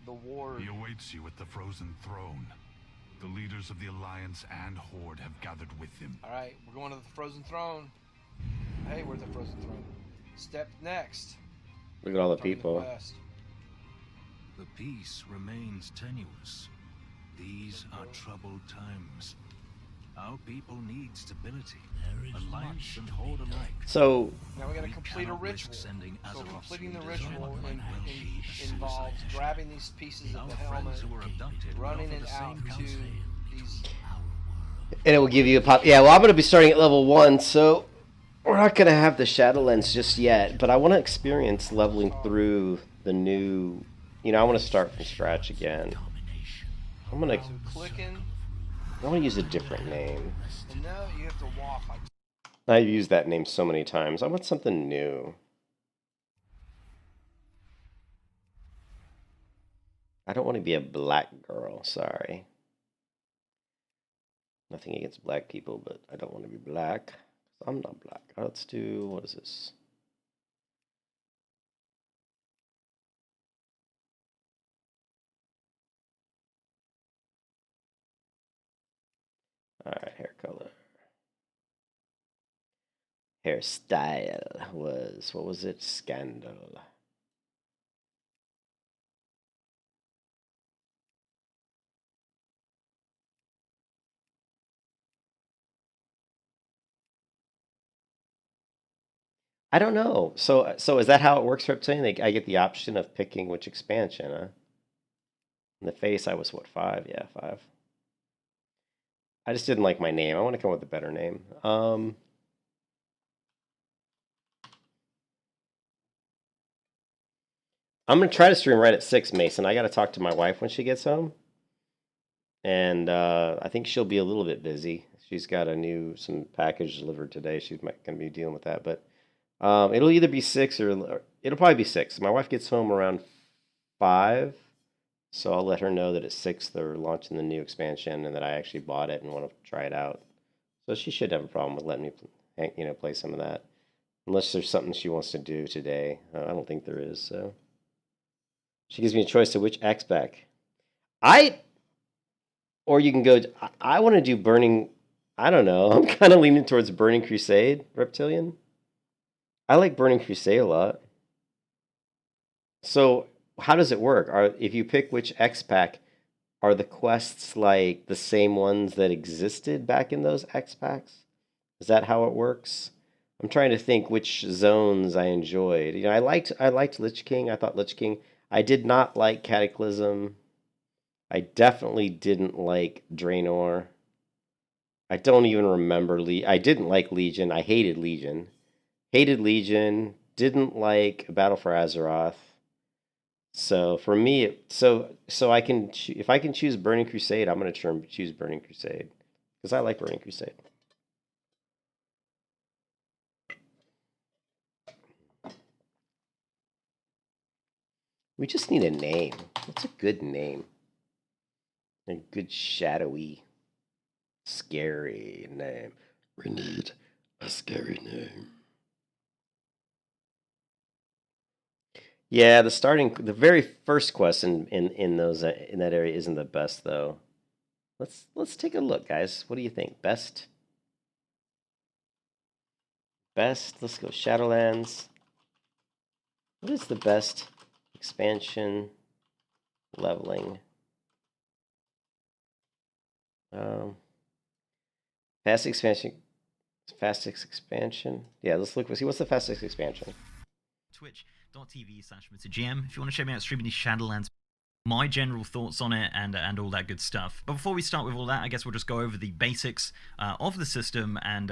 the ward. He awaits you at the Frozen Throne. The leaders of the Alliance and Horde have gathered with him. Alright, we're going to the Frozen Throne. Hey, we're at the Frozen Throne. Step next. Look at all the Starting people. quest. The peace remains tenuous. These are troubled times. Our people need stability. Alliance and Horde alike. So Now we got to complete a ritual. So completing the ritual involves grabbing these pieces of the helmet, running it out to these. and it will give you a pop. Yeah, well, I'm going to be starting at level 1, so we're not going to have the Shadowlands just yet. But I want to experience leveling through the new. You know, I want to start from scratch again. I'm going to. So clicking. I want to use a different name. And now you have to walk like. I've used that name so many times. I want something new. I don't want to be a black girl, sorry. Nothing against black people, but I don't want to be black. I'm not black. Let's do, what is this? Alright, hair color. Hairstyle was, what was it? Scandal. I don't know. So is that how it works for Reptilian? I get the option of picking which expansion, huh? In the face, I was, what, 5? Yeah, 5. I just didn't like my name. I want to come up with a better name. I'm going to try to stream right at 6, Mason. I got to talk to my wife when she gets home. And I think she'll be a little bit busy. She's got some package delivered today. She's going to be dealing with that. But it'll either be 6 or it'll probably be 6. My wife gets home around 5. So I'll let her know that at 6 they're launching the new expansion and that I actually bought it and want to try it out. So she should have a problem with letting me, play some of that. Unless there's something she wants to do today. I don't think there is, so. She gives me a choice of which X-Pack. Or you can go, I want to do Burning, I don't know. I'm kind of leaning towards Burning Crusade, Reptilian. I like Burning Crusade a lot. So how does it work? If you pick which X-Pack, are the quests like the same ones that existed back in those X-Packs? Is that how it works? I'm trying to think which zones I enjoyed. I liked Lich King. I thought Lich King. I did not like Cataclysm. I definitely didn't like Draenor. I don't even remember I didn't like Legion. I hated Legion. Hated Legion. Didn't like Battle for Azeroth. So for me, so I can if I can choose Burning Crusade, I'm going to choose Burning Crusade because I like Burning Crusade. We just need a name. What's a good name? A good shadowy, scary name. We need a scary name. Yeah, the very first quest in that area isn't the best though. Let's take a look, guys. What do you think? Best. Let's go Shadowlands. What is the best expansion leveling? Fastest expansion. Yeah, let's look. See what's the fastest expansion. Twitch.tv/MrGM if you want to check me out streaming these Shadowlands, my general thoughts on it and all that good stuff. But before we start with all that, I guess we'll just go over the basics of the system and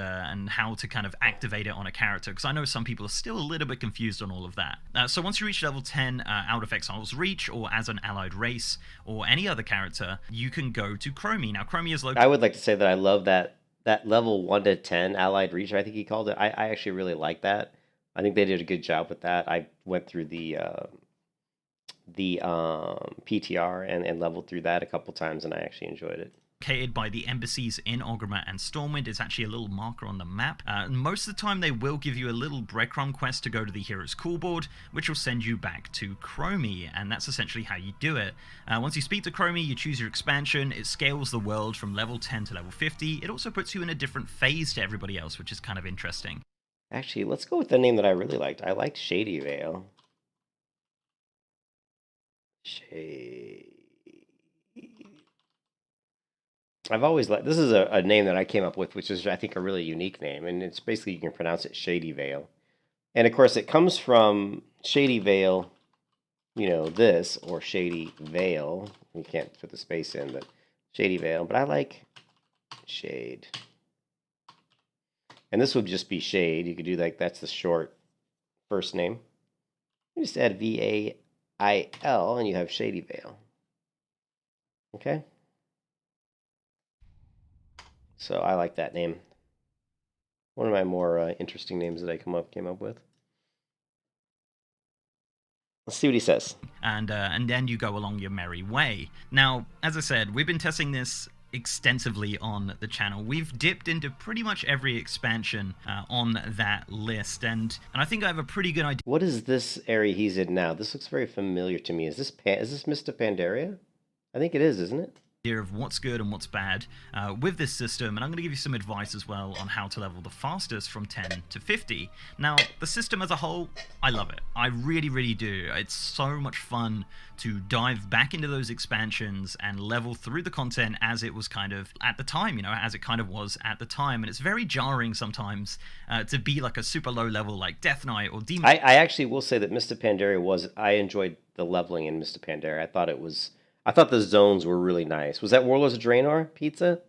how to kind of activate it on a character, because I know some people are still a little bit confused on all of that. So once you reach level 10 out of Exile's Reach, or as an allied race, or any other character, you can go to Chromie. Now Chromie is located... I would like to say that I love that level 1 to 10 allied reach, I think he called it. I actually really like that. I think they did a good job with that. I went through the PTR and leveled through that a couple times, and I actually enjoyed it. Located by the embassies in Orgrimmar and Stormwind. It's actually a little marker on the map. Most of the time they will give you a little breadcrumb quest to go to the Hero's Call board, which will send you back to Chromie, and that's essentially how you do it. Once you speak to Chromie, you choose your expansion. It scales the world from level 10 to level 50. It also puts you in a different phase to everybody else, which is kind of interesting. Actually, let's go with the name that I really liked. I liked Shady Vale. I've always liked, this is a name that I came up with, which is, I think, a really unique name. And it's basically, you can pronounce it Shady Vale. And of course, it comes from Shady Vale, you know, this, or Shady Vale. You can't put the space in, but Shady Vale. But I like Shade. And this would just be Shade. You could do like, that's the short first name. You just add V-A-I-L, and you have Shady Vale. Okay? So I like that name. One of my more interesting names that I came up with. Let's see what he says. And then you go along your merry way. Now, as I said, we've been testing this extensively on the channel. We've dipped into pretty much every expansion on that list, and I think I have a pretty good idea. What is this area he's in now? This looks very familiar to me. Is this Mr. Pandaria? I think it is, isn't it? Of what's good and what's bad with this system, and I'm going to give you some advice as well on how to level the fastest from 10 to 50. Now, the system as a whole, I love it. I really, really do. It's so much fun to dive back into those expansions and level through the content as it was kind of at the time, you know, as it kind of was at the time. And it's very jarring sometimes to be like a super low level like Death Knight or Demon. I actually will say that Mr. Pandaria I enjoyed the leveling in Mr. Pandaria. I thought the zones were really nice. Was that Warlords of Draenor pizza?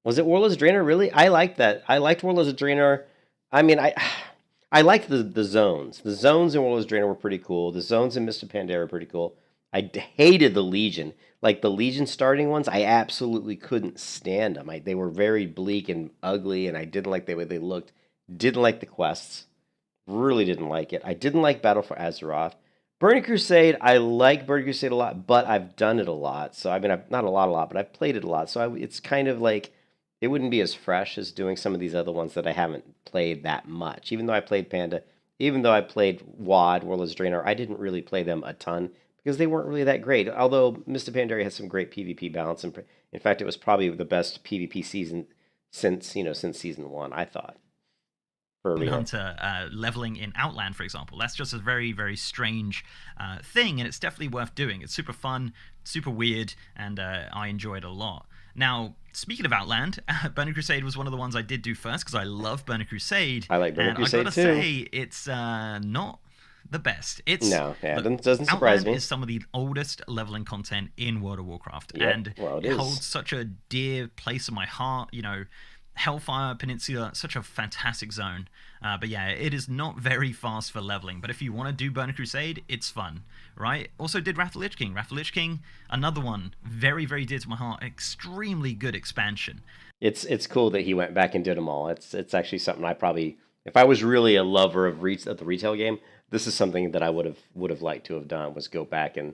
Was it Warlords of Draenor, really? I liked that. I liked Warlords of Draenor. I mean, I liked the zones. The zones in Warlords of Draenor were pretty cool. The zones in Mr. Pandaria were pretty cool. I hated the Legion. Like, the Legion starting ones, I absolutely couldn't stand them. They were very bleak and ugly, and I didn't like the way they looked. Didn't like the quests. Really didn't like it. I didn't like Battle for Azeroth. Burning Crusade, I like Burning Crusade a lot, but I've done it a lot. So, I mean, not a lot, but I've played it a lot. So, it's kind of like, it wouldn't be as fresh as doing some of these other ones that I haven't played that much. Even though I played Panda, even though I played WoD, Warlords of Draenor, I didn't really play them a ton because they weren't really that great. Although Mr. Pandaria has some great PvP balance. And in fact, it was probably the best PvP season since season 1, I thought. Hunter leveling in Outland, for example. That's just a very, very strange thing, and it's definitely worth doing. It's super fun, super weird, and I enjoy it a lot. Now, speaking of Outland, Burning Crusade was one of the ones I did do first because I love Burning Crusade. I like Burning Crusade too. And I gotta say, it's not the best. It doesn't surprise me. Is some of the oldest leveling content in World of Warcraft, and it holds such a dear place in my heart. You know, Hellfire Peninsula, such a fantastic zone. But yeah, it is not very fast for leveling. But if you want to do Burning Crusade, it's fun, right? Also did Wrath of the Lich King. Wrath of the Lich King, another one, very, very dear to my heart. Extremely good expansion. It's cool that he went back and did them all. It's actually something I probably, if I was really a lover of the retail game, this is something that I would have liked to have done, was go back and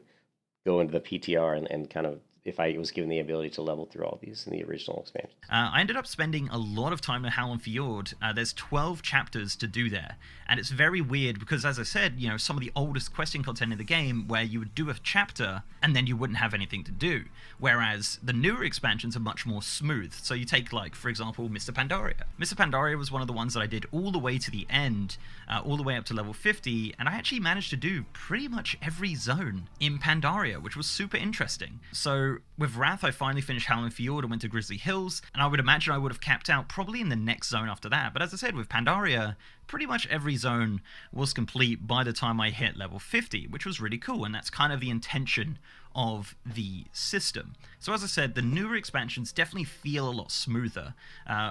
go into the PTR and kind of, if I was given the ability to level through all these in the original expansion. I ended up spending a lot of time in Howland Fjord. There's 12 chapters to do there, and it's very weird because, as I said, you know, some of the oldest questing content in the game where you would do a chapter and then you wouldn't have anything to do, whereas the newer expansions are much more smooth. So you take, like, for example, Mr. Pandaria. Mr. Pandaria was one of the ones that I did all the way to the end, all the way up to level 50, and I actually managed to do pretty much every zone in Pandaria, which was super interesting. So with Wrath, I finally finished Howland Fjord and went to Grizzly Hills, and I would imagine I would have capped out probably in the next zone after that. But as I said, with Pandaria, pretty much every zone was complete by the time I hit level 50, which was really cool, and that's kind of the intention of the system. So as I said, the newer expansions definitely feel a lot smoother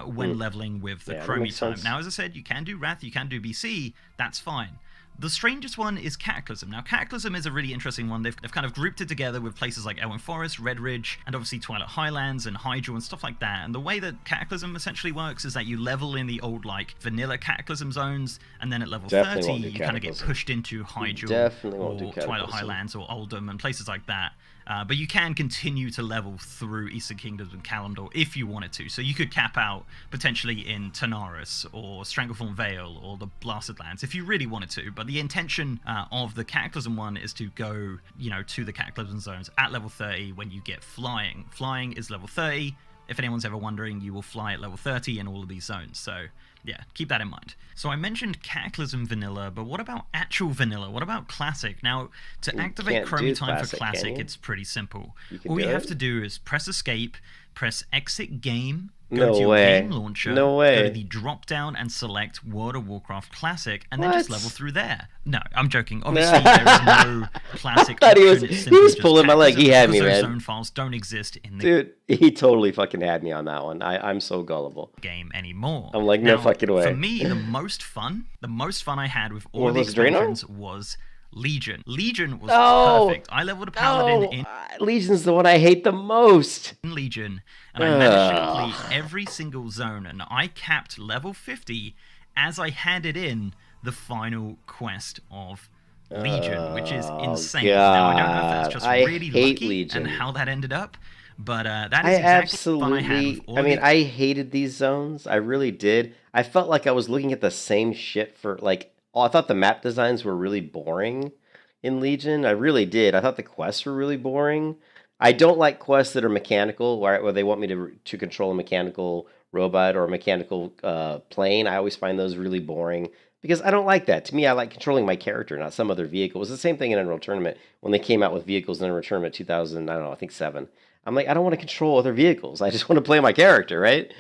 when leveling with the Chromie time. Now, as I said, you can do Wrath, you can do BC, that's fine. The strangest one is Cataclysm. Now, Cataclysm is a really interesting one. They've kind of grouped it together with places like Elwyn Forest, Red Ridge, and obviously Twilight Highlands and Hydro and stuff like that. And the way that Cataclysm essentially works is that you level in the old, like, vanilla Cataclysm zones, and then at level 30, you kind of get pushed into Hydro or Twilight Highlands or Oldham and places like that. But you can continue to level through Eastern Kingdoms and Kalimdor if you wanted to. So you could cap out potentially in Tanaris or Stranglethorn Vale or the Blasted Lands if you really wanted to. But the intention of the Cataclysm one is to go, you know, to the Cataclysm zones at level 30 when you get Flying. Flying is level 30. If anyone's ever wondering, you will fly at level 30 in all of these zones, so yeah, keep that in mind. So I mentioned Cataclysm Vanilla, but what about actual Vanilla? What about Classic? Now, to activate Chromie Time for Classic, it's pretty simple. All you have to do is press Escape, press Exit Game, go to your game launcher, go to the drop down and select World of Warcraft Classic, and then just level through there. No, I'm joking. Obviously, there is no Classic option. He was pulling my leg. He had me, man. Those zone files don't exist in the Dude, he totally fucking had me on that one. I'm so gullible. Game anymore. I'm like, no fucking way. For me, the most fun I had with all of the expansions was Legion. Legion was perfect. I leveled a paladin in Legion's the one I hate the most. Legion, and I managed to complete every single zone, and I capped level 50 as I handed in the final quest of Legion, which is insane. Now, I don't know if that's just really lucky Legion. and how that ended up, but that is exactly the fun I had with all I hated these zones. I really did. I felt like I was looking at the same shit for like. Oh, I thought the map designs were really boring in Legion. I really did. I thought the quests were really boring. I don't like quests that are mechanical, where they want me to control a mechanical robot or a mechanical plane. I always find those really boring because I don't like that. To me, I like controlling my character, not some other vehicle. It was the same thing in Unreal Tournament when they came out with vehicles in Unreal Tournament 2000, I don't know, I think 7. I'm like, I don't want to control other vehicles. I just want to play my character, right?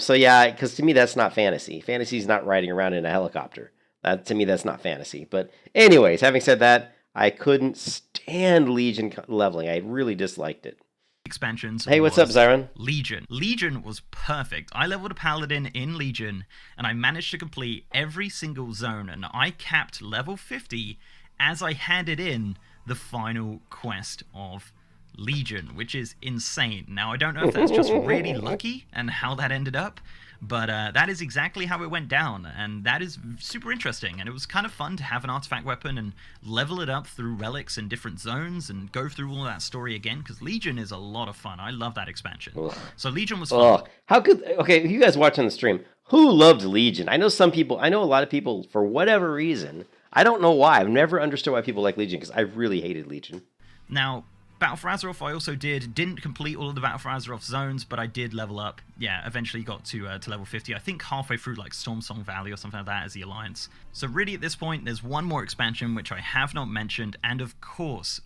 So yeah, because to me, that's not fantasy. Fantasy is not riding around in a helicopter. To me, that's not fantasy. But anyways, having said that, I couldn't stand Legion leveling. I really disliked it. Expansions. Hey, what's up, Zyron? Legion. Legion was perfect. I leveled a paladin in Legion, and I managed to complete every single zone, and I capped level 50 as I handed in the final quest of Legion, which is insane. Now, I don't know if that's just really lucky and how that ended up, but that is exactly how it went down, and that is super interesting, and it was kind of fun to have an artifact weapon and level it up through relics in different zones and go through all of that story again, because Legion is a lot of fun. I love that expansion. So Legion was fun. How could... Okay, you guys watching the stream, who loved Legion? I know a lot of people, for whatever reason, I don't know why. I've never understood why people like Legion, because I really hated Legion. Now, Battle for Azeroth I also didn't complete all of the Battle for Azeroth zones, but I did level up. Yeah, eventually got to level 50. I think halfway through like Stormsong Valley or something like that as the Alliance. So really at this point, there's one more expansion which I have not mentioned, and of course,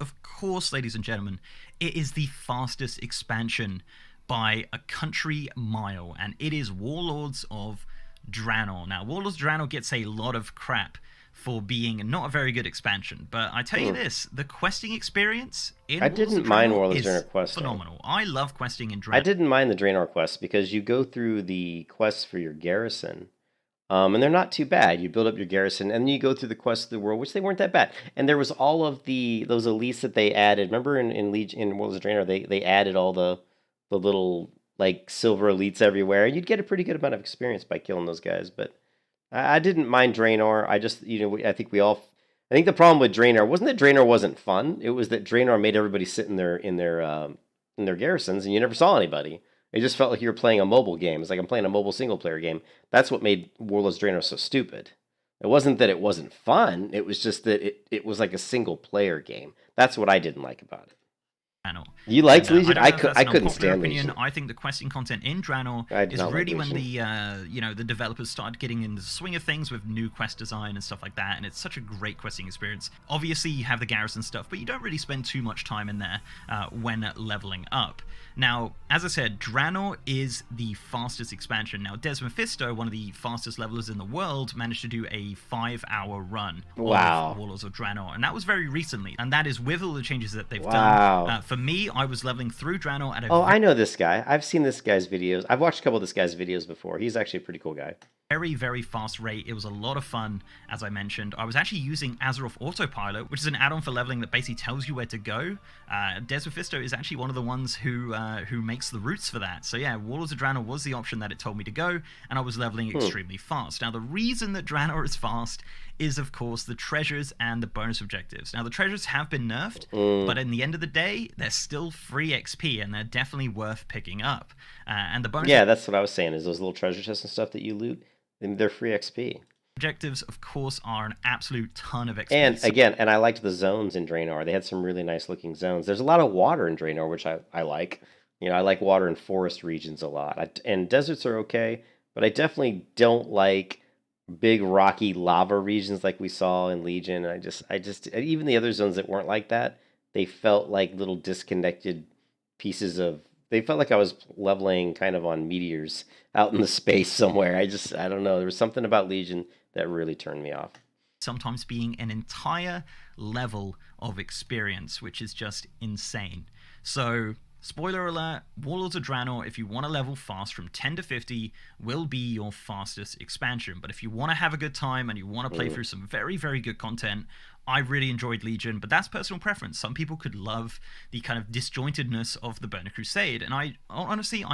ladies and gentlemen, it is the fastest expansion by a country mile, and it is Warlords of Draenor. Now, Warlords of Draenor gets a lot of crap for being not a very good expansion, but I tell you this, the questing experience in Warlords of Draenor is phenomenal. I love questing in Draenor. I didn't mind the Draenor quests because you go through the quests for your garrison, and they're not too bad. You build up your garrison, and then you go through the quests of the world, which they weren't that bad. And there was all of those elites that they added. Remember in Warlords of Draenor, they added all the little like silver elites everywhere, and you'd get a pretty good amount of experience by killing those guys, but I didn't mind Draenor. I just, I think the problem with Draenor wasn't that Draenor wasn't fun. It was that Draenor made everybody sit in their garrisons, and you never saw anybody. It just felt like you were playing a mobile game. It's like I'm playing a mobile single player game. That's what made Warlords of Draenor so stupid. It wasn't that it wasn't fun. It was just that it was like a single player game. That's what I didn't like about it. You liked Legion? I couldn't stand Legion. I think the questing content in Draenor is really when the developers started getting into the swing of things with new quest design and stuff like that, and it's such a great questing experience. Obviously, you have the garrison stuff, but you don't really spend too much time in there when leveling up. Now, as I said, Draenor is the fastest expansion. Now, Des Mephisto, one of the fastest levelers in the world, managed to do a 5-hour run of Warlords of Draenor, and that was very recently, and that is with all the changes that they've done. For me, I was leveling through Draenor at a... I know this guy. I've seen this guy's videos. I've watched a couple of this guy's videos before. He's actually a pretry cool guy. Very, very fast rate. It was a lot of fun, as I mentioned. I was actually using Azeroth Autopilot, which is an add-on for leveling that basically tells you where to go. Des Mephisto is actually one of the ones who makes the routes for that. So yeah, Warlords of Draenor was the option that it told me to go, and I was leveling extremely fast. Now, the reason that Draenor is fast is, of course, the treasures and the bonus objectives. Now, the treasures have been nerfed, but in the end of the day, they're still free XP, and they're definitely worth picking up. And the bonus... Yeah, that's what I was saying, is those little treasure chests and stuff that you loot, they're free XP. Objectives, of course, are an absolute ton of XP. And again, I liked the zones in Draenor. They had some really nice looking zones. There's a lot of water in Draenor, which I like. You know, I like water and forest regions a lot. And deserts are okay, but I definitely don't like big rocky lava regions like we saw in Legion. And I just even the other zones that weren't like that, they felt like little disconnected pieces of. They felt like I was leveling kind of on meteors out in the space somewhere. I don't know. There was something about Legion that really turned me off. Sometimes being an entire level of experience, which is just insane. So, spoiler alert, Warlords of Draenor, if you want to level fast from 10 to 50, will be your fastest expansion. But if you want to have a good time and you want to play through some very, very good content, I really enjoyed Legion, but that's personal preference. Some people could love the kind of disjointedness of the Burning Crusade, and I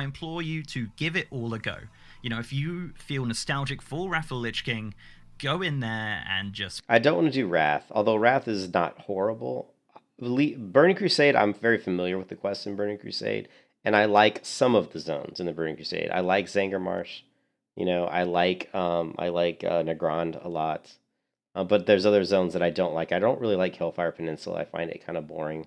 implore you to give it all a go. You know, if you feel nostalgic for Wrath of the Lich King, go in there and just... I don't want to do Wrath, although Wrath is not horrible. Burning Crusade, I'm very familiar with the quests in Burning Crusade, and I like some of the zones in the Burning Crusade. I like Zangarmarsh, you know, I like Nagrand a lot. But there's other zones that I don't like. I don't really like Hellfire Peninsula. I find it kind of boring.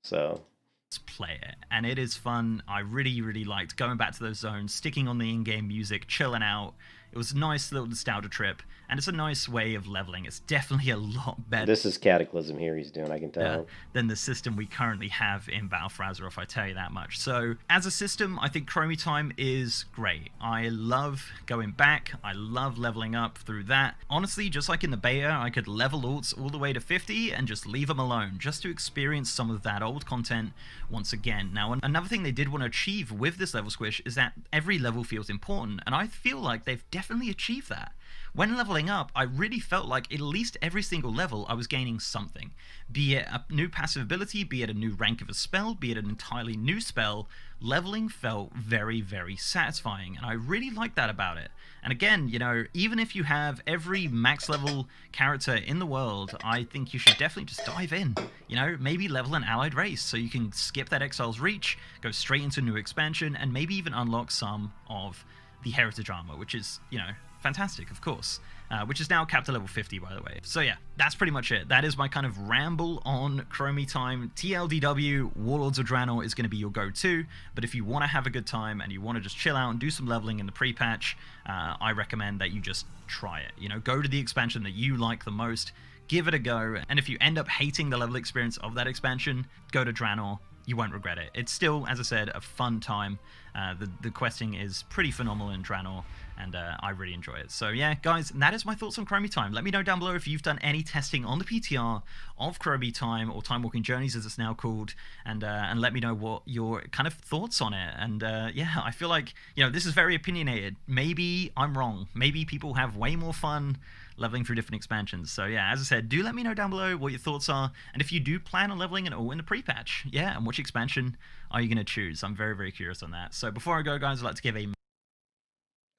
So let's play it. And it is fun. I really, really liked going back to those zones, sticking on the in-game music, chilling out. It was a nice little nostalgia trip, and it's a nice way of leveling. It's definitely a lot better. This is Cataclysm here he's doing, I can tell. Than the system we currently have in Battle for Azeroth, I tell you that much. So, as a system, I think Chromie Time is great. I love going back. I love leveling up through that. Honestly, just like in the beta, I could level alts all the way to 50 and just leave them alone, just to experience some of that old content once again. Now, another thing they did want to achieve with this level squish is that every level feels important, and I feel like they've definitely achieved that. When leveling up, I really felt like at least every single level I was gaining something. Be it a new passive ability, be it a new rank of a spell, be it an entirely new spell, leveling felt very, very satisfying, and I really like that about it. And again, you know, even if you have every max level character in the world, I think you should definitely just dive in. You know, maybe level an allied race so you can skip that Exile's Reach, go straight into a new expansion, and maybe even unlock some of the Heritage Armor, which is, you know, fantastic, of course, which is now capped at level 50, by the way. So yeah, that's pretty much it. That is my kind of ramble on Chromie Time. TLDW, Warlords of Draenor is going to be your go-to, but if you want to have a good time and you want to just chill out and do some leveling in the pre-patch, I recommend that you just try it. You know, go to the expansion that you like the most, give it a go, and if you end up hating the level experience of that expansion, go to Draenor. You won't regret it. It's still, as I said, a fun time. The questing is pretty phenomenal in Draenor, and I really enjoy it. So yeah, guys, that is my thoughts on Chromie Time. Let me know down below if you've done any testing on the PTR of Chromie Time, or Time Walking Journeys as it's now called, and let me know what your kind of thoughts on it. And yeah, I feel like, you know, this is very opinionated. Maybe I'm wrong. Maybe people have way more fun leveling through different expansions. So yeah, as I said, do let me know down below what your thoughts are, and if you do plan on leveling it all in the pre-patch, yeah, and which expansion are you going to choose? I'm very, very curious on that. So before I go, guys, I'd like to give a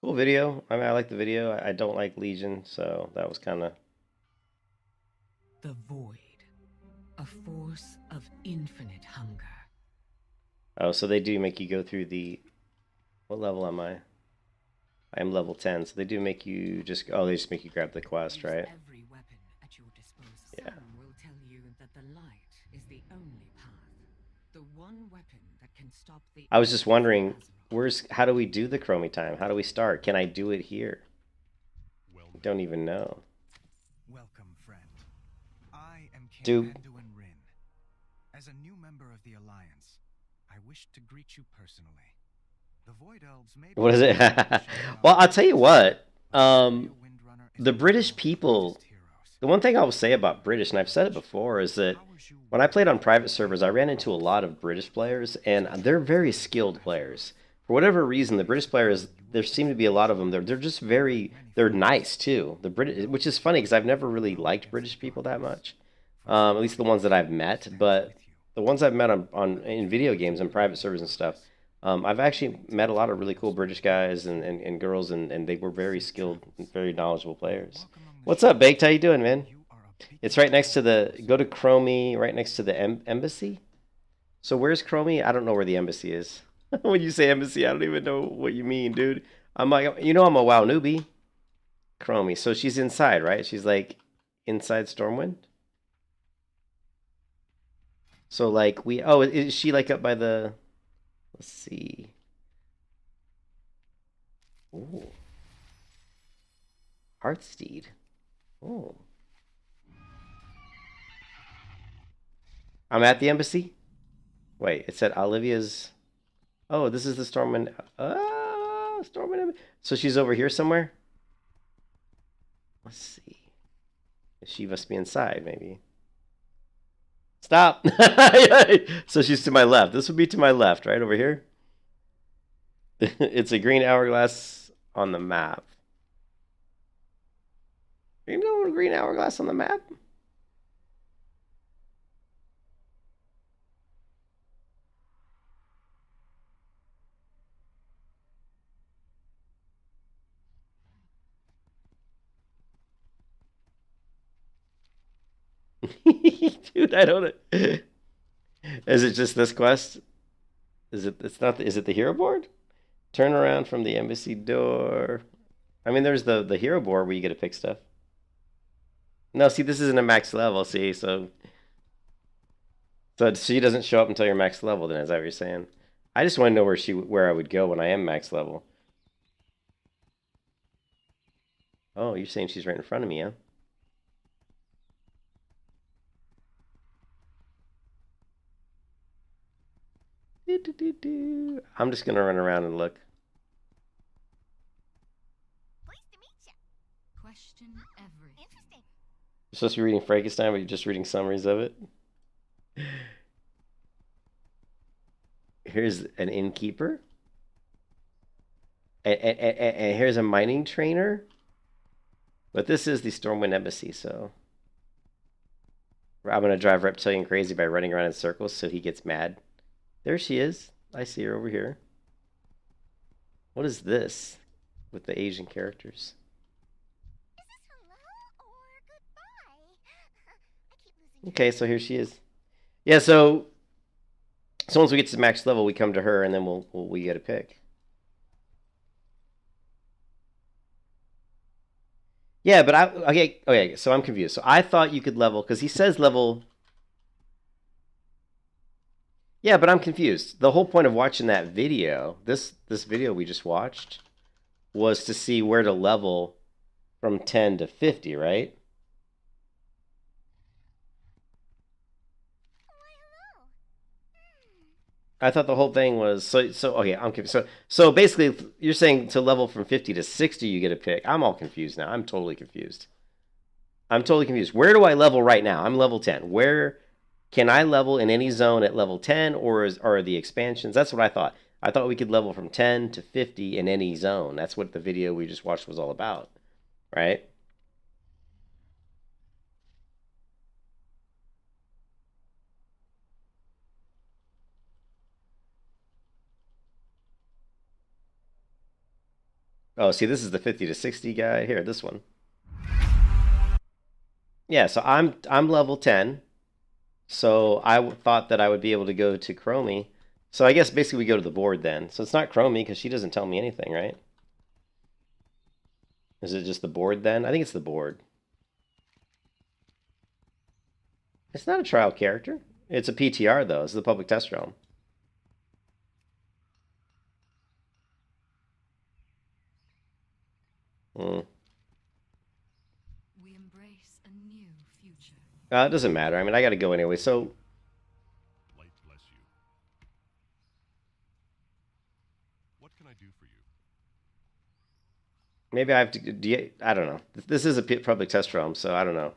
cool video. I mean, I like the video. I don't like Legion, so that was kind of... The Void, a force of infinite hunger. Oh, so they do make you go through the... What level am I? I am level 10, so they do make you just... Oh, they just make you grab the quest, right? Every weapon at your disposal. Yeah. Some will tell you that the light is the only path. The one weapon that can stop the... I was just wondering, how do we do the Chromie Time? How do we start? Can I do it here? I don't even know. Welcome, friend. I am King Do... Anduin Rin. As a new member of the Alliance, I wish to greet you personally. The Void Elves may be... What is it? Well, I'll tell you what. The British people... The one thing I will say about British, and I've said it before, is that when I played on private servers, I ran into a lot of British players, and they're very skilled players. For whatever reason, the British players, there seem to be a lot of them, they're just very... They're nice, too. The British, which is funny, because I've never really liked British people that much. At least the ones that I've met, but the ones I've met in video games and private servers and stuff, I've actually met a lot of really cool British guys and girls, and they were very skilled and very knowledgeable players. What's up, Baked? How you doing, man? It's right next to the... Go to Chromie, right next to the embassy. So where's Chromie? I don't know where the embassy is. When you say embassy, I don't even know what you mean, dude. I'm like, you know I'm a WoW newbie. Chromie. So she's inside, right? She's like inside Stormwind? So like oh, is she like up by the... Let's see. Ooh. Heartsteed. Oh. I'm at the embassy? Wait, it said Olivia's... Oh, this is the Stormwind... Stormwind... So she's over here somewhere? Let's see. She must be inside, maybe. Stop! So she's to my left. This would be to my left, right over here. It's a green hourglass on the map. You know a green hourglass on the map? Dude, I don't know. Is it just this quest? It's not is it the hero board? Turn around from the embassy door. I mean, there's the hero board where you get to pick stuff. No, see, this isn't a max level, see, so she doesn't show up until you're max level, then is that what you're saying? I just want to know where I would go when I am max level. Oh, you're saying she's right in front of me, huh? I'm just gonna run around and look. Pleased to meet you. Question everything. Interesting. You're supposed to be reading Frankenstein, but you're just reading summaries of it. Here's an innkeeper. And here's a mining trainer. But this is the Stormwind Embassy, so... I'm going to drive Reptilian crazy by running around in circles so he gets mad. There she is. I see her over here. What is this with the Asian characters? Is this hello or goodbye? I keep losing Okay, so here she is. Yeah, so once we get to max level, we come to her, and then we get a pick. Yeah, but okay, so I'm confused. So I thought you could level, because he says level... Yeah, but I'm confused. The whole point of watching that video, this video we just watched, was to see where to level from 10 to 50, right? I thought the whole thing was so okay, I'm confused. So basically you're saying to level from 50 to 60 you get a pick. I'm all confused now. I'm totally confused. Where do I level right now? I'm level 10. Where can I level in any zone at level 10 or are the expansions? That's what I thought. I thought we could level from 10 to 50 in any zone. That's what the video we just watched was all about, right? Oh, see, this is the 50 to 60 guy. Here, this one. Yeah, so I'm level 10. So I thought that I would be able to go to Chromie. So I guess basically we go to the board then. So it's not Chromie because she doesn't tell me anything, right? Is it just the board then? I think it's the board. It's not a trial character. It's a PTR though. It's the public test realm. We embrace a new future. It doesn't matter. I mean, I got to go anyway. So Light bless you. What can I do for you? maybe I have to. I don't know. This is a public test realm, so I don't know.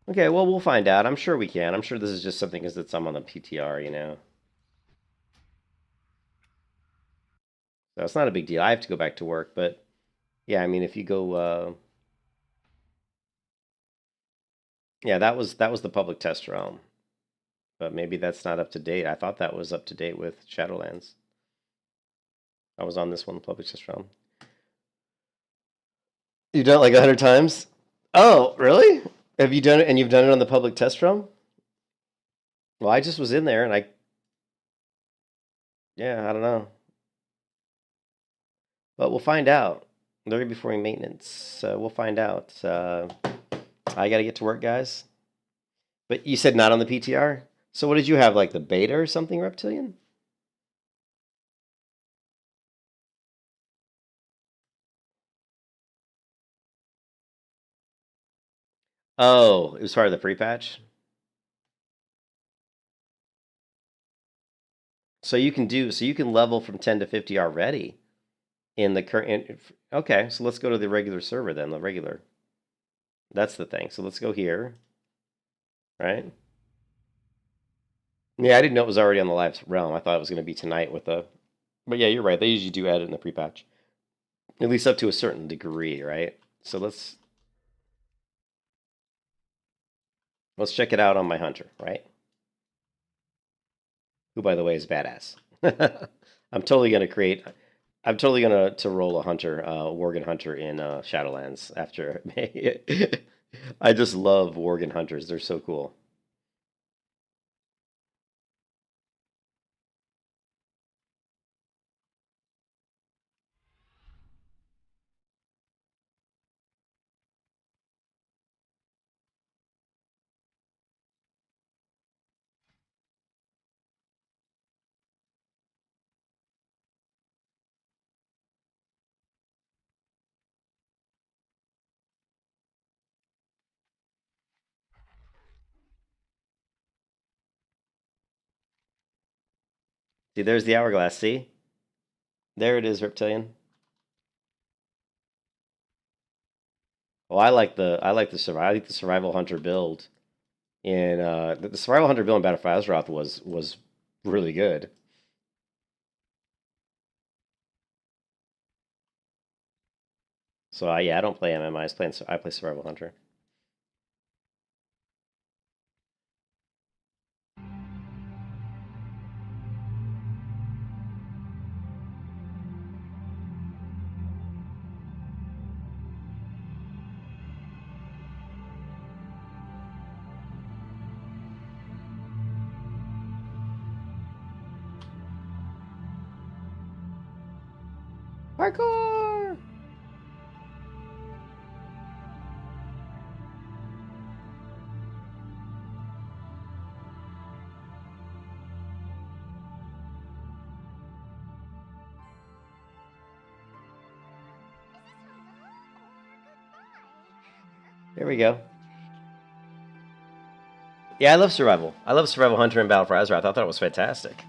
Okay, well, we'll find out. I'm sure we can. I'm sure this is just something because I'm on the PTR, you know. So it's not a big deal. I have to go back to work, but yeah, I mean, if you go, yeah, that was the public test realm, but maybe that's not up to date. I thought that was up to date with Shadowlands. I was on this one, the public test realm. You've done it like 100 times? Oh, really? Have you done it, and you've done it on the public test realm? Well, I just was in there, and yeah, I don't know. But we'll find out. They're going to be performing maintenance, so we'll find out. I got to get to work, guys. But But you said not on the PTR? So what did you have, like the beta or something, Reptilian? Oh, it was part of the pre-patch? So you can level from 10 to 50 already in the current. Okay, so let's go to the regular server then, the regular. That's the thing. So let's go here. Right? Yeah, I didn't know it was already on the live realm. I thought it was going to be tonight with the. But yeah, you're right. They usually do add it in the pre-patch, at least up to a certain degree, right? So let's check it out on my hunter, right? Who, by the way, is badass. I'm totally gonna to roll a hunter, Worgen hunter in Shadowlands after. I just love Worgen hunters. They're so cool. See, there's the hourglass. See, there it is, Reptilian. Well, I like the survival hunter build. In the survival hunter build in Battle for Azeroth was really good. So yeah, I don't play MMI. I play survival hunter. Parkour! There we go. Yeah, I love survival. I love survival hunter and Battle for Azeroth. I thought it was fantastic.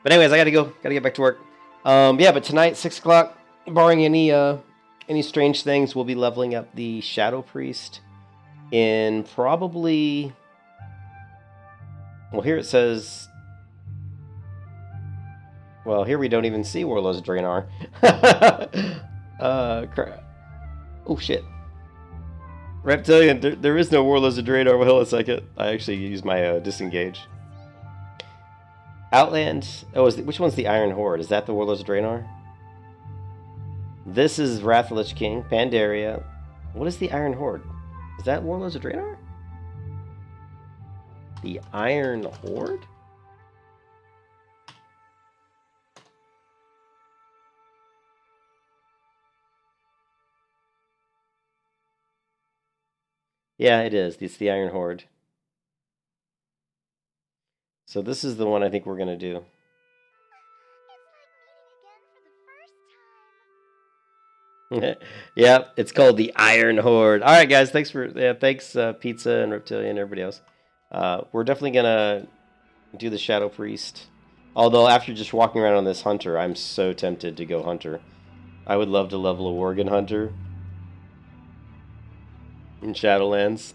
But anyways, I gotta go. Gotta get back to work. Yeah, but tonight, 6 o'clock, barring any strange things, we'll be leveling up the Shadow Priest in probably. Well, here it says. Well, here we don't even see Warlords of Draenor. Crap. Oh shit. Reptilian, there is no Warlords of Draenor. Well, hold on a second. I actually used my disengage. Outland. Oh, which one's the Iron Horde? Is that the Warlords of Draenor? This is Wrath of the Lich King, Pandaria. What is the Iron Horde? Is that Warlords of Draenor? The Iron Horde? Yeah, it is. It's the Iron Horde. So this is the one I think we're going to do. Yeah, it's called the Iron Horde. All right, guys, thanks Pizza and Reptilian and everybody else. We're definitely gonna do the Shadow Priest. Although after just walking around on this hunter, I'm so tempted to go hunter. I would love to level a Worgen hunter in Shadowlands.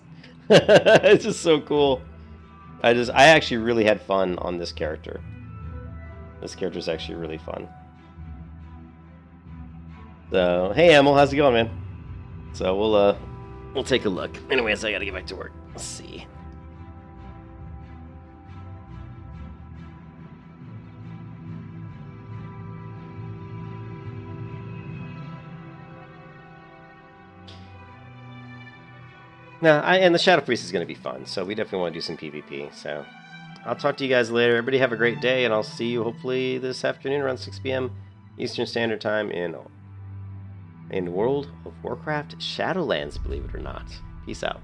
It's just so cool. I actually really had fun on this character. This character's actually really fun. So, hey Emil, how's it going, man? So we'll take a look. Anyways, I gotta get back to work. Let's see. And the Shadow Priest is going to be fun, so we definitely want to do some PvP. So I'll talk to you guys later. Everybody have a great day, and I'll see you hopefully this afternoon around 6 p.m. Eastern Standard Time in World of Warcraft Shadowlands, believe it or not. Peace out.